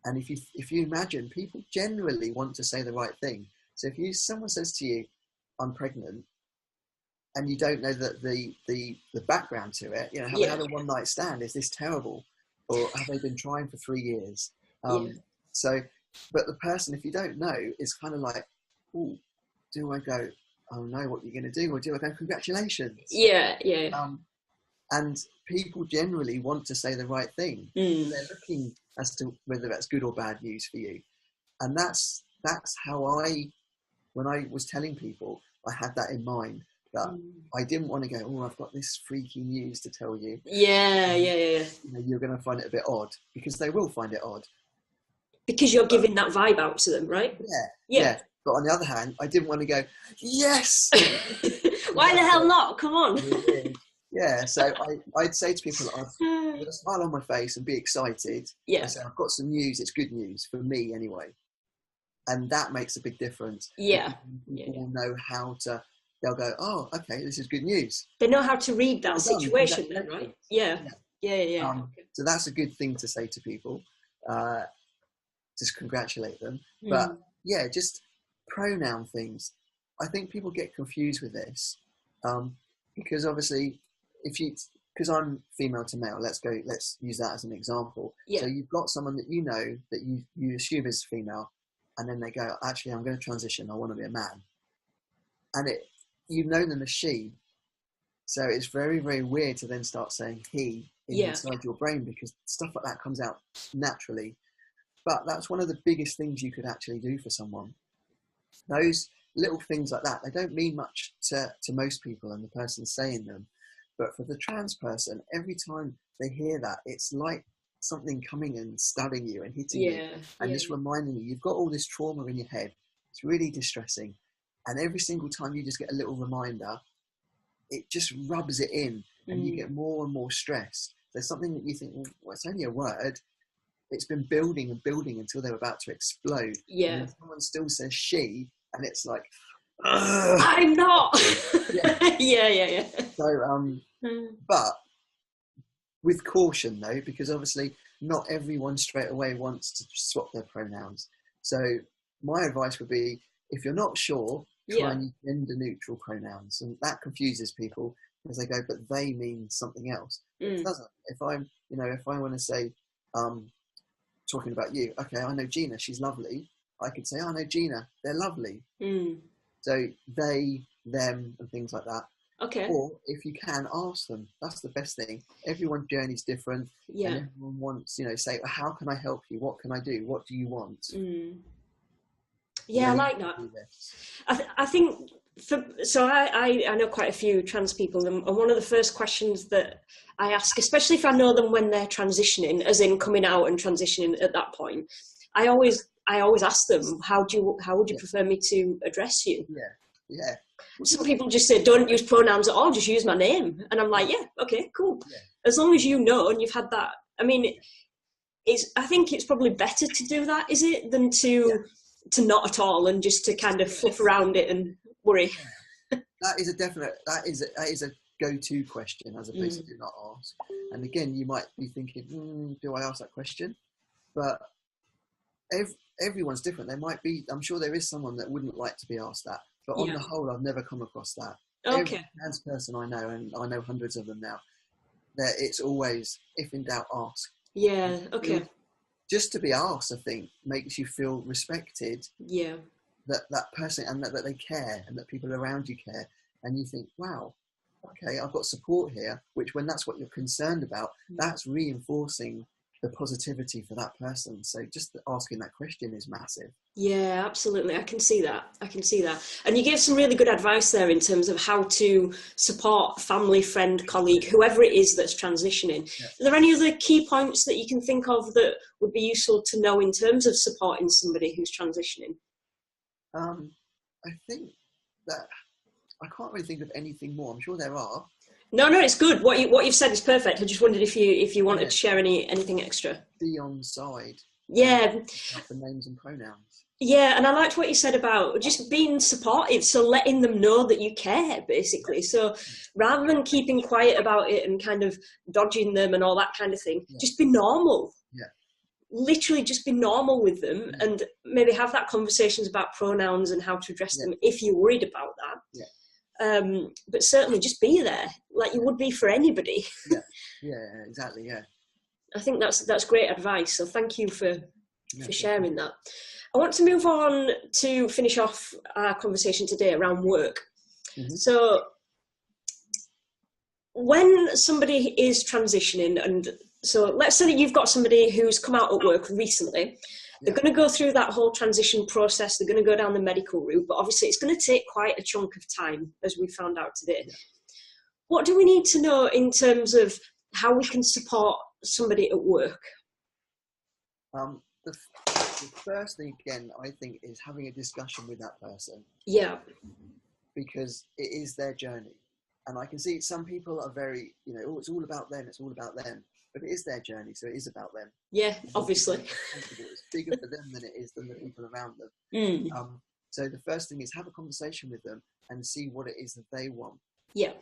And if you imagine, people generally want to say the right thing. So if someone says to you, I'm pregnant, and you don't know that the background to it, you know, have they had a one night stand? Is this terrible? Or have they been trying for 3 years? So, but the person, if you don't know, is kind of like, oh, do I go, oh no, what are you going to do? Or do I go, congratulations? And people generally want to say the right thing. They're looking as to whether that's good or bad news for you. And that's how when I was telling people, I had that in mind, that I didn't want to go, oh, I've got this freaky news to tell you. You know, you're going to find it a bit odd, because they will find it odd. Because you're giving that vibe out to them, right? Yeah. But on the other hand, I didn't want to go, yes! Why the hell not? Come on. Yeah, so I'd say to people, I'd with a smile on my face and be excited. I say, I've got some news, it's good news, for me anyway. And that makes a big difference. People know how to, they'll go, oh, okay, this is good news. They know how to read that situation then, right? Yeah. So that's a good thing to say to people. Just congratulate them. But just pronoun things. I think people get confused with this. Because obviously, because I'm female to male, let's use that as an example. So you've got someone that you know that you assume is female, and then they go, actually, I'm going to transition, I want to be a man. And you've known them as she. So it's very, very weird to then start saying he inside your brain, because stuff like that comes out naturally. But that's one of the biggest things you could actually do for someone. Those little things like that, they don't mean much to most people and the person saying them. But for the trans person, every time they hear that, it's like something coming and stabbing you and hitting you. And just reminding you, you've got all this trauma in your head. It's really distressing. And every single time you just get a little reminder, it just rubs it in, and you get more and more stressed. There's something that you think, well, it's only a word. It's been building and building until they're about to explode. And then someone still says she, and it's like, ugh. I'm not. So, but with caution though, because obviously not everyone straight away wants to swap their pronouns. So my advice would be, if you're not sure, try and use gender neutral pronouns, and that confuses people because they go, but they mean something else. It doesn't. If I want to say, talking about you, okay, I know Gina, she's lovely. I could say, I know Gina, they're lovely. So they, them, and things like that. Okay. Or if you can, ask them. That's the best thing. Everyone's journey's different. Yeah. And everyone wants, say, how can I help you? What can I do? What do you want? Yeah, I like that. I think, I know quite a few trans people, and one of the first questions that I ask, especially if I know them when they're transitioning, as in coming out and transitioning at that point, I always ask them, how would you prefer me to address you? Yeah. Some people just say, don't use pronouns at all, just use my name. And I'm like, yeah, okay, cool. Yeah. As long as you know and you've had that. I mean, I think it's probably better to do that, is it, than to not at all and just to kind of fluff around it and worry. That is a go-to question as opposed to do not ask. And again, you might be thinking, do I ask that question? But everyone's different. There might be, I'm sure there is someone that wouldn't like to be asked that. But on the whole, I've never come across that. Okay. Every trans person I know, and I know hundreds of them now, that it's always, if in doubt, ask. Yeah, okay. Just to be asked, I think, makes you feel respected. Yeah. That person, and that they care, and that people around you care. And you think, wow, okay, I've got support here, which when that's what you're concerned about, that's reinforcing the positivity for that person. So just asking that question is massive. Yeah, absolutely. I can see that. And you gave some really good advice there in terms of how to support family, friend, colleague, whoever it is that's transitioning. Yeah. Are there any other key points that you can think of that would be useful to know in terms of supporting somebody who's transitioning? I think that I can't really think of anything more. I'm sure there are. No, it's good. What you've said is perfect. I just wondered if you wanted to share anything extra. Be on side. Yeah. The names and pronouns. Yeah, and I liked what you said about just being supportive, so letting them know that you care, basically. So rather than keeping quiet about it and kind of dodging them and all that kind of thing, just be normal. Yeah. Literally just be normal with them and maybe have that conversations about pronouns and how to address them if you're worried about that. Yeah. But certainly just be there like you would be for anybody. Yeah, exactly. Yeah. I think that's great advice. So thank you for sharing that. I want to move on to finish off our conversation today around work. So when somebody is transitioning, and so let's say that you've got somebody who's come out at work recently, they're going to go through that whole transition process, they're going to go down the medical route, but obviously it's going to take quite a chunk of time, as we found out today. Yeah. What do we need to know in terms of how we can support somebody at work? The first thing, again, I think, is having a discussion with that person. Yeah. Because it is their journey. And I can see some people are very, it's all about them, but it is their journey, so it is about them. Yeah, obviously. It's bigger for them than it is than the people around them. So the first thing is have a conversation with them and see what it is that they want. Yeah.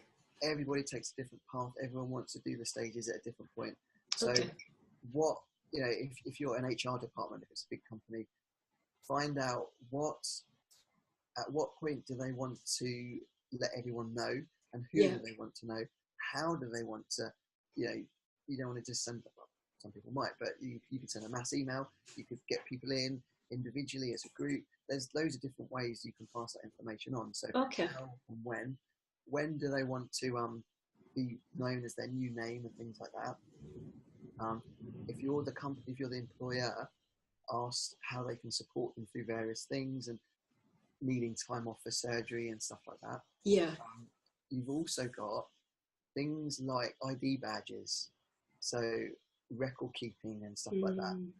Everybody takes a different path. Everyone wants to do the stages at a different point. So what, if you're an HR department, if it's a big company, find out at what point do they want to let everyone know, and who do they want to know? How do they want to, you don't want to just send, some people might, but you could send a mass email, you could get people in individually as a group. There's loads of different ways you can pass that information on. So how and when do they want to be known as their new name and things like that? If you're the company, if you're the employer, ask how they can support them through various things and needing time off for surgery and stuff like that. Yeah. You've also got things like ID badges, so record keeping and stuff like that.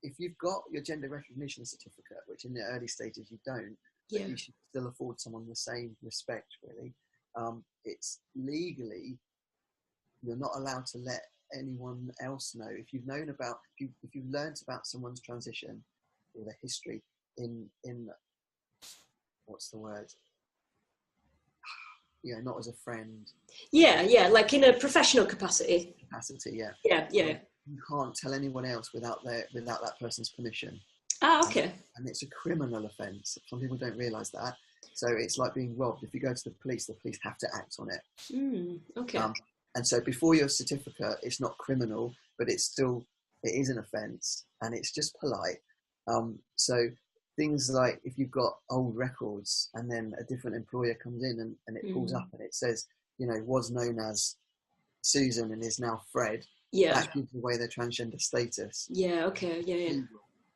If you've got your gender recognition certificate, which in the early stages you don't, but you should still afford someone the same respect, really. It's legally, you're not allowed to let anyone else know. If you've known about, if you've learned about someone's transition or their history in what's the word? not as a friend. Yeah, like in a professional capacity. Yeah. Yeah. You can't tell anyone else without that person's permission. Okay. And it's a criminal offence. Some people don't realise that. So it's like being robbed. If you go to the police have to act on it. Okay. And so before your certificate, it's not criminal, but it is an offence, and it's just polite. So things like if you've got old records and then a different employer comes in and it pulls up and it says, was known as Susan and is now Fred. Yeah. That gives away their transgender status. Yeah. Okay. Yeah.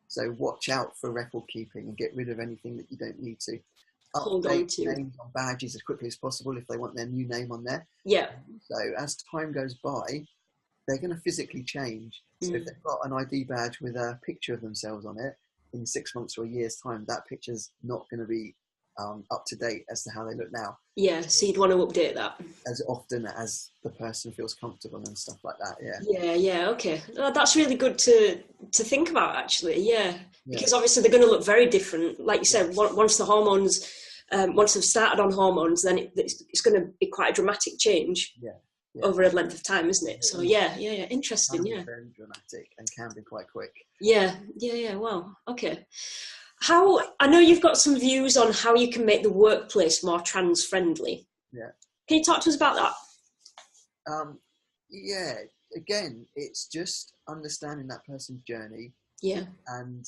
So watch out for record keeping and get rid of anything that you don't need to. Hold on Update to names on badges as quickly as possible if they want their new name on there. Yeah. So as time goes by, they're going to physically change. So if they've got an ID badge with a picture of themselves on it, in 6 months or a year's time, that picture's not going to be up to date as to how they look now. Yeah, so you'd want to update that as often as the person feels comfortable and stuff like that. Yeah. Okay, that's really good to think about, actually. Yeah, because obviously they're going to look very different. Like you said, once the hormones, once they've started on hormones, then it's going to be quite a dramatic change. Over a length of time, isn't it? So yeah, interesting. Can be very dramatic and can be quite quick. Yeah. Wow. Okay. I know you've got some views on how you can make the workplace more trans friendly. Yeah. Can you talk to us about that? Again, it's just understanding that person's journey. Yeah. And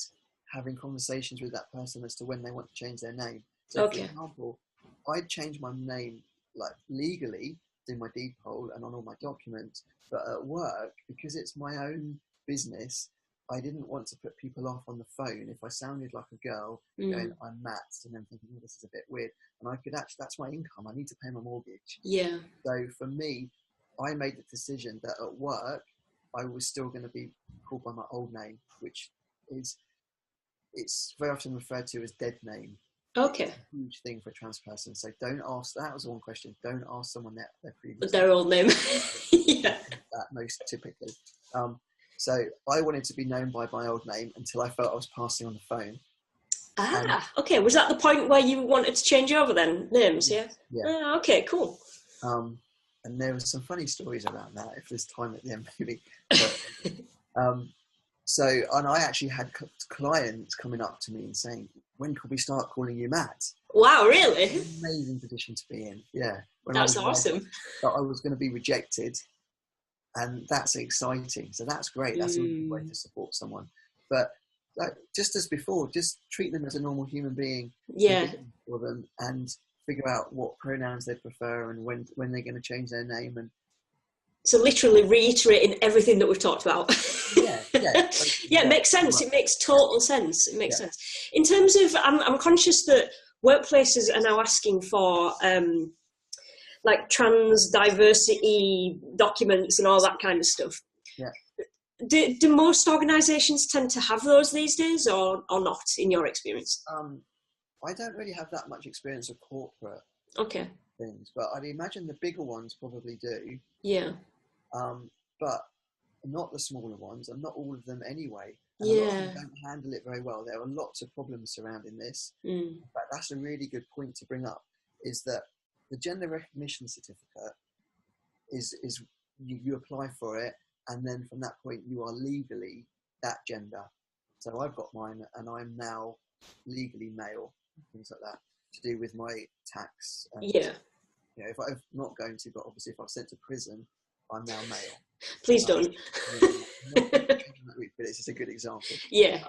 having conversations with that person as to when they want to change their name. So for example, I'd change my name like legally in my deed poll and on all my documents, but at work, because it's my own business, I didn't want to put people off on the phone if I sounded like a girl going, I'm Matt, and then thinking, this is a bit weird. And I could actually, that's my income. I need to pay my mortgage. Yeah. So for me, I made the decision that at work, I was still going to be called by my old name, which is, it's very often referred to as dead name. Okay. It's a huge thing for a trans person. So don't ask, that was one question, don't ask someone their previous their old name. Yeah. That most typically. So I wanted to be known by my old name until I felt I was passing on the phone. Okay. Was that the point where you wanted to change over then, names? Yeah. Okay, cool. And there were some funny stories around that, if there's time at the end, maybe. But, and I actually had clients coming up to me and saying, when could we start calling you Matt? Wow, really? Amazing position to be in. Yeah. That's awesome. That I was going to be rejected. And that's exciting. So that's great. That's a good way to support someone. But just as before, just treat them as a normal human being. Yeah. For them and figure out what pronouns they prefer and when they're going to change their name. And so literally reiterating everything that we've talked about. Yeah. It makes sense. It makes total sense. It makes sense. In terms of, I'm conscious that workplaces are now asking for like trans diversity documents and all that kind of stuff. Yeah. Do most organisations tend to have those these days, or not, in your experience? I don't really have that much experience of corporate things, but I'd imagine the bigger ones probably do. Yeah. But not the smaller ones, and not all of them anyway. And a lot of them don't handle it very well. There are lots of problems surrounding this. But that's a really good point to bring up, is that the gender recognition certificate is you apply for it, and then from that point you are legally that gender. So I've got mine, and I'm now legally male, things like that, to do with my tax. If I'm not going to, but obviously if I'm sent to prison, I'm now male. Please don't. But it's just a good example. Yeah.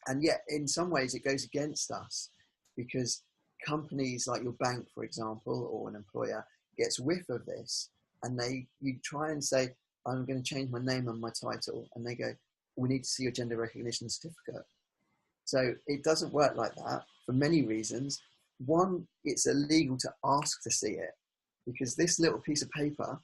And yet, in some ways, it goes against us, because companies like your bank, for example, or an employer gets whiff of this, and you try and say, I'm going to change my name and my title, and they go, we need to see your gender recognition certificate. So it doesn't work like that for many reasons. One, it's illegal to ask to see it, because this little piece of paper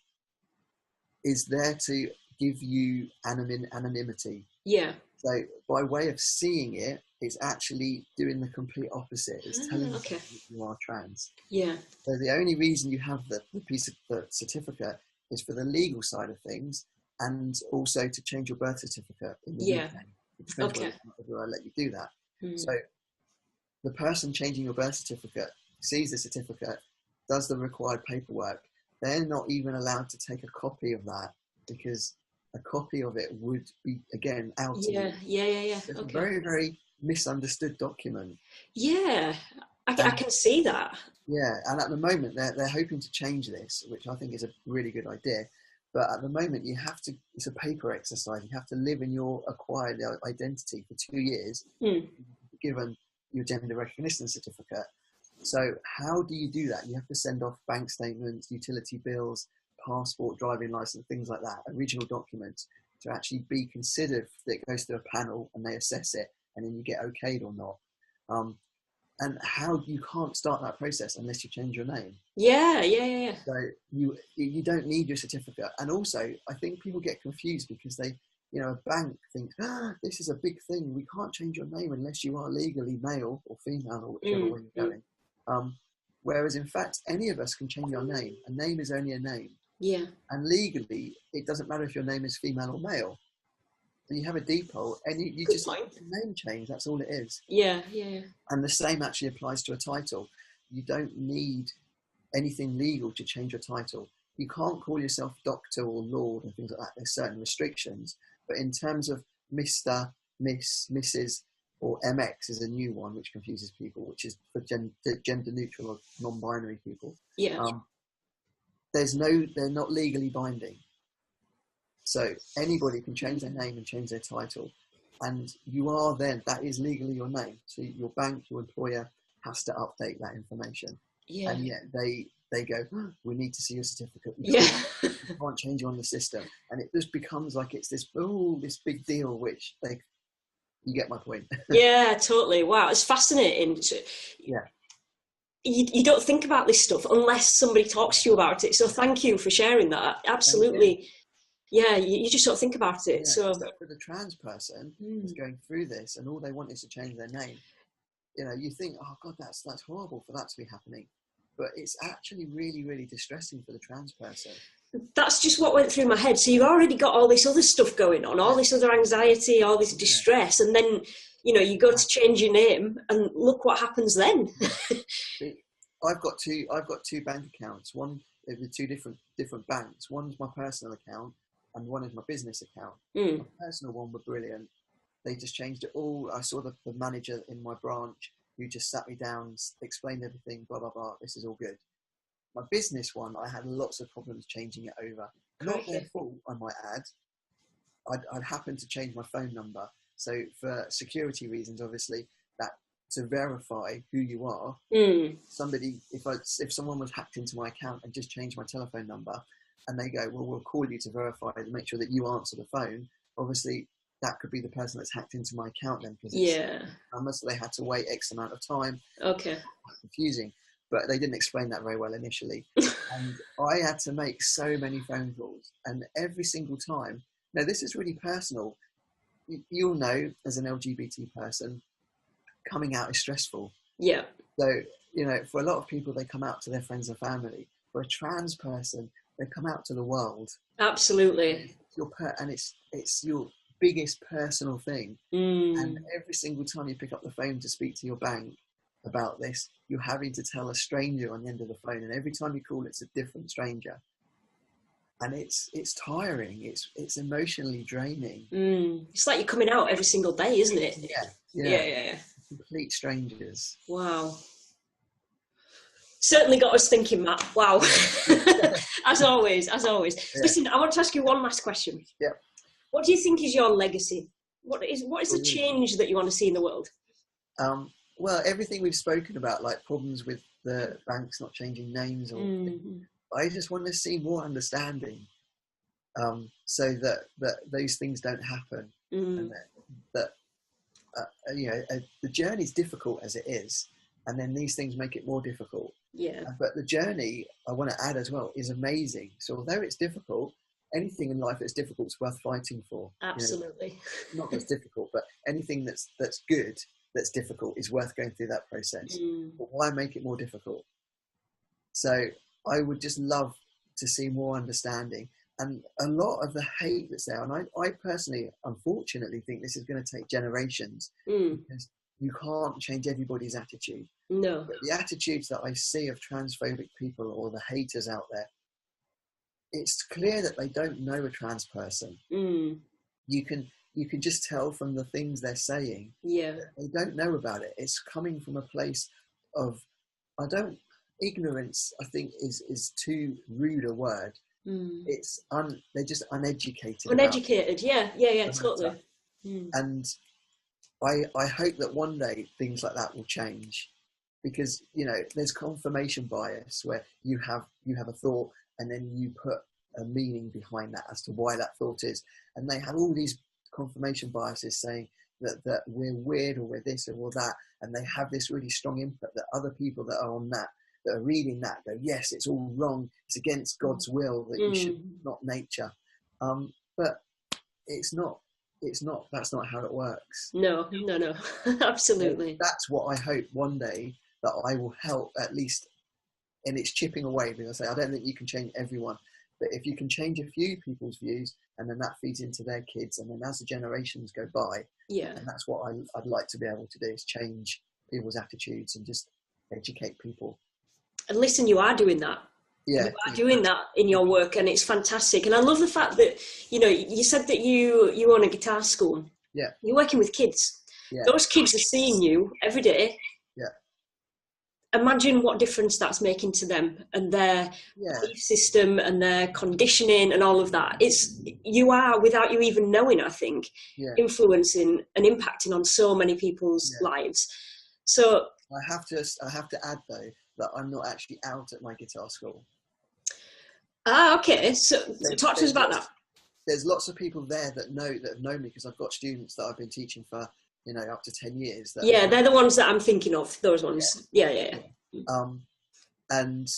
is there to give you anonymity. Yeah. So by way of seeing it, it's actually doing the complete opposite. It's telling you that you are trans. Yeah. So the only reason you have the piece of the certificate is for the legal side of things, and also to change your birth certificate in the UK. It depends whether I let you do that. So the person changing your birth certificate sees the certificate, does the required paperwork, they're not even allowed to take a copy of that, because a copy of it would be, again, outing. Yeah. It's a Okay. very, very misunderstood document. Yeah, I can see that. Yeah, and at the moment they're hoping to change this, which I think is a really good idea. But at the moment you have to, it's a paper exercise. You have to live in your acquired identity for 2 years, given your gender recognition certificate. So how do you do that? You have to send off bank statements, utility bills, passport, driving license, things like that, original documents, to actually be considered that it goes through a panel and they assess it, and then you get okayed or not. And how you can't start that process unless you change your name. Yeah. So you don't need your certificate. And also, I think people get confused because they, a bank thinks, this is a big thing. We can't change your name unless you are legally male or female or whichever way you're going. Whereas in fact, any of us can change our name. A name is only a name. Yeah. And legally, it doesn't matter if your name is female or male. So you have a depot and you just like name change. That's all it is. Yeah. And the same actually applies to a title. You don't need anything legal to change your title. You can't call yourself doctor or lord and things like that. There's certain restrictions. But in terms of Mr., Miss, Mrs., or MX is a new one, which confuses people, which is for gender neutral or non-binary people. Yeah. They're not legally binding. So anybody can change their name and change their title. And you are then, that is legally your name. So your bank, your employer has to update that information. Yeah. And yet they go, we need to see your certificate. We can't change you on the system. And it just becomes like it's this big deal, which you get my point. Yeah, totally. Wow, it's fascinating. Yeah. You don't think about this stuff unless somebody talks to you about it. So thank you for sharing that. Absolutely. Yeah, you just don't think about it. Yeah, so for the trans person who's going through this and all they want is to change their name, you think, oh God, that's horrible for that to be happening. But it's actually really, really distressing for the trans person. That's just what went through my head. So you've already got all this other stuff going on, all this other anxiety, all this distress, and then you go to change your name, and look what happens then. I've got two bank accounts. One with two different banks. One's my personal account, and one is my business account. My personal one were brilliant. They just changed it all. I saw the manager in my branch who just sat me down, explained everything, blah blah blah. This is all good. My business one, I had lots of problems changing it over. Not their fault, I might add. I'd happened to change my phone number. So for security reasons, obviously, that to verify who you are, somebody, if someone was hacked into my account and just changed my telephone number, and they go, well, we'll call you to verify to make sure that you answer the phone. Obviously, that could be the person that's hacked into my account then, because so they had to wait X amount of time. Okay. Confusing. But they didn't explain that very well initially. And I had to make so many phone calls. And every single time, now this is really personal. You'll know, as an LGBT person, coming out is stressful. Yeah. So, for a lot of people, they come out to their friends and family. For a trans person, they come out to the world. Absolutely. And it's your biggest personal thing. And every single time you pick up the phone to speak to your bank about this, you're having to tell a stranger on the end of the phone, and every time you call, it's a different stranger, and it's tiring. It's emotionally draining. It's like you're coming out every single day, isn't it? Yeah. Complete strangers. Wow. Certainly got us thinking, Matt. Wow. as always. Listen, I want to ask you one last question. Yeah. What do you think is your legacy? What is the change that you want to see in the world? Well, everything we've spoken about, like problems with the banks not changing names, I just want to see more understanding, so that those things don't happen, and that the journey is difficult as it is, and then these things make it more difficult. Yeah. But the journey, I want to add as well, is amazing. So although it's difficult, anything in life that's difficult is worth fighting for. Absolutely. Not that's difficult, but anything that's good, that's difficult, is worth going through that process. But why make it more difficult? So I would just love to see more understanding, and a lot of the hate that's there. And I personally, unfortunately, think this is going to take generations, because you can't change everybody's attitude. No. But the attitudes that I see of transphobic people or the haters out there, it's clear that they don't know a trans person. You can just tell from the things they're saying. Yeah. They don't know about it. It's coming from a place of, ignorance, I think is too rude a word. They're just uneducated. Uneducated, yeah, totally. And I hope that one day things like that will change, because there's confirmation bias where you have a thought and then you put a meaning behind that as to why that thought is, and they have all these confirmation biases saying that we're weird or we're this or we're that, and they have this really strong input that other people that are on that are reading that go, yes, it's all wrong, it's against God's will, that you should not nature. But it's not, that's not how it works. No. Absolutely. That's what I hope one day that I will help, at least, and it's chipping away, because I don't think you can change everyone, but if you can change a few people's views, and then that feeds into their kids, and then as the generations go by, and that's what I'd like to be able to do, is change people's attitudes and just educate people. And listen, you are doing that. Yeah, you are doing that in your work, and it's fantastic. And I love the fact that you said that you own a guitar school. Yeah, you're working with kids. Yeah. Those kids are seeing you every day. Yeah. Imagine what difference that's making to them and their belief system and their conditioning and all of that. You are, without you even knowing, I think, influencing and impacting on so many people's lives. So I have to add though that I'm not actually out at my guitar school. Okay. So talk to us about that. There's lots of people there that have known me, because I've got students that I've been teaching for up to 10 years. They're the ones that I'm thinking of. Those ones. Yeah. And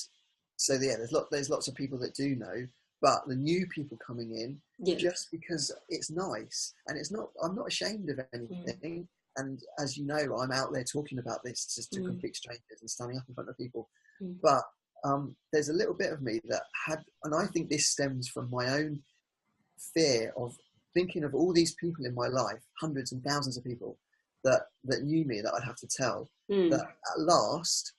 so there's lots of people that do know, but the new people coming in, just because it's nice, and I'm not ashamed of anything. And as you know, I'm out there talking about this just to complete strangers and standing up in front of people. But there's a little bit of me that and I think this stems from my own fear of thinking of all these people in my life, hundreds and thousands of people that knew me, that I'd have to tell, that at last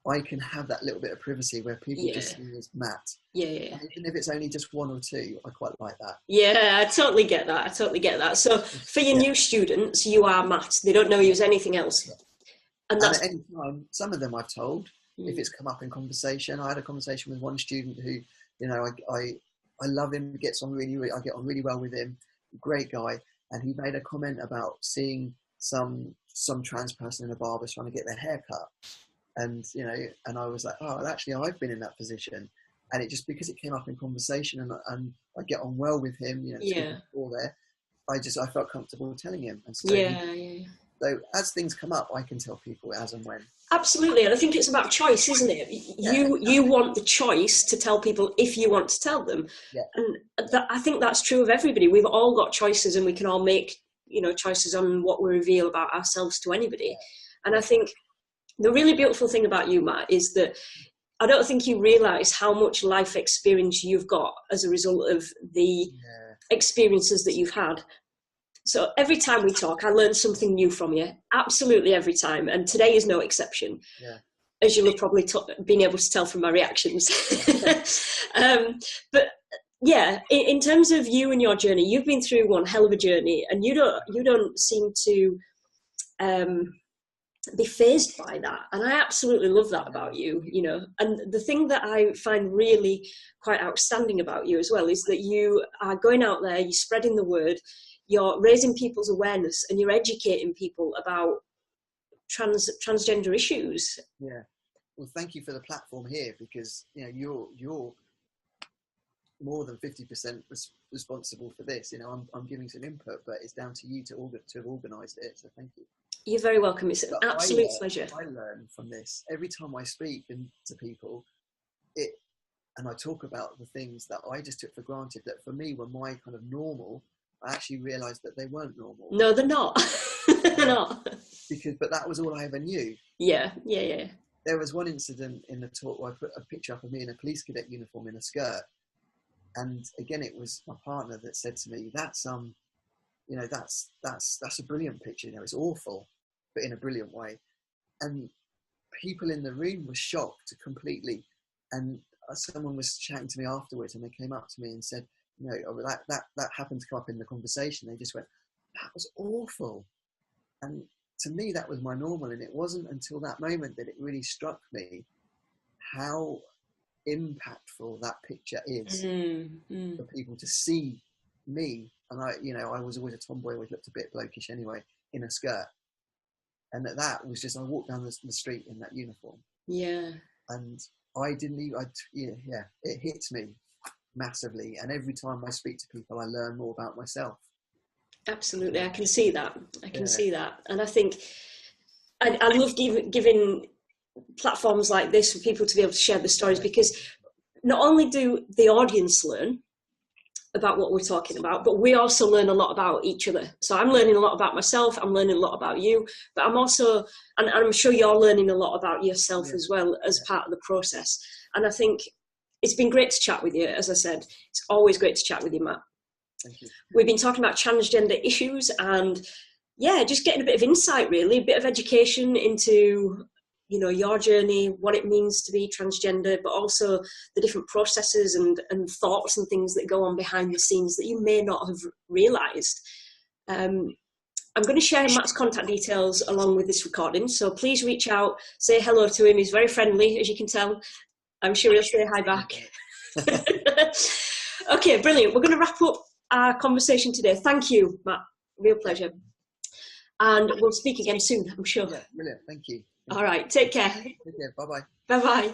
I can have that little bit of privacy where people just see me as Matt. Yeah. And even if it's only just one or two, I quite like that. Yeah, I totally get that. So for your new students, you are Matt. They don't know you as anything else. Yeah. And at any time, some of them I've told, if it's come up in conversation. I had a conversation with one student who, I love him, I get on really well with him, great guy. And he made a comment about seeing some trans person in a barber trying to get their hair cut. And, and I was like, oh, actually, I've been in that position. And it just, because it came up in conversation and I get on well with him, before there, I felt comfortable telling him. And so as things come up, I can tell people as and when. Absolutely. And I think it's about choice, isn't it? You want the choice to tell people if you want to tell them. Yeah. And I think that's true of everybody. We've all got choices, and we can all make, choices on what we reveal about ourselves to anybody. And I think the really beautiful thing about you, Matt, is that I don't think you realise how much life experience you've got as a result of the experiences that you've had. So every time we talk, I learn something new from you, absolutely every time. And today is no exception, as you'll have probably been able to tell from my reactions. But yeah, in terms of you and your journey, you've been through one hell of a journey, and you don't seem to be fazed by that. And I absolutely love that about you, And the thing that I find really quite outstanding about you as well is that you are going out there, you're spreading the word, you're raising people's awareness, and you're educating people about transgender issues. Yeah. Well, thank you for the platform here, because you're more than 50% responsible for this. I'm giving some input, but it's down to you to have organised it. So thank you. You're very welcome. It's an absolute pleasure. I learn from this every time I speak to people. And I talk about the things that I just took for granted, that for me were my kind of normal. I actually realised that they weren't normal. No, they're not. They're not. But that was all I ever knew. Yeah. There was one incident in the talk where I put a picture up of me in a police cadet uniform in a skirt, and again, it was my partner that said to me, "That's that's a brilliant picture. It's awful, but in a brilliant way." And people in the room were shocked completely. And someone was chatting to me afterwards, and they came up to me and said, you know, that happened to come up in the conversation. They just went, that was awful. And to me, that was my normal. And it wasn't until that moment that it really struck me how impactful that picture is for people to see me. And I was always a tomboy, always looked a bit blokish anyway, in a skirt. And that was just, I walked down the street in that uniform. Yeah. And I didn't even, it hits me massively. And every time I speak to people, I learn more about myself. Absolutely. I can see that. See that. And I think I love giving platforms like this for people to be able to share the stories, because not only do the audience learn about what we're talking about, but we also learn a lot about each other. So I'm learning a lot about myself, I'm learning a lot about you, but I'm also, and I'm sure you're learning a lot about yourself as well as part of the process. And I think it's been great to chat with you. As I said, it's always great to chat with you, Matt. Thank you. We've been talking about transgender issues and just getting a bit of insight, really, a bit of education into your journey, what it means to be transgender, but also the different processes and thoughts and things that go on behind the scenes that you may not have realised. I'm going to share Matt's contact details along with this recording, so please reach out, say hello to him. He's very friendly, as you can tell. I'm sure he'll say hi back. Okay, brilliant. We're going to wrap up our conversation today. Thank you, Matt. Real pleasure. And we'll speak again soon, I'm sure. Yeah, brilliant. Thank you. All right, take care. Take care. Bye-bye. Bye-bye.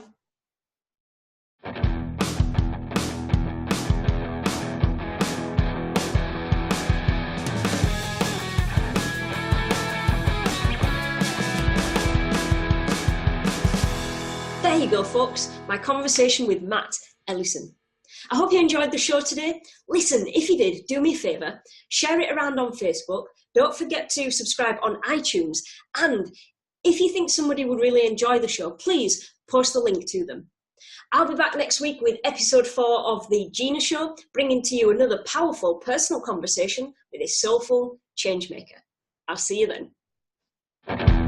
There you go, folks. My conversation with Matt Ellison. I hope you enjoyed the show today. Listen, if you did, do me a favour, share it around on Facebook. Don't forget to subscribe on iTunes. And if you think somebody would really enjoy the show, please post the link to them. I'll be back next week with episode 4 of The Gina Show, bringing to you another powerful personal conversation with a soulful changemaker. I'll see you then.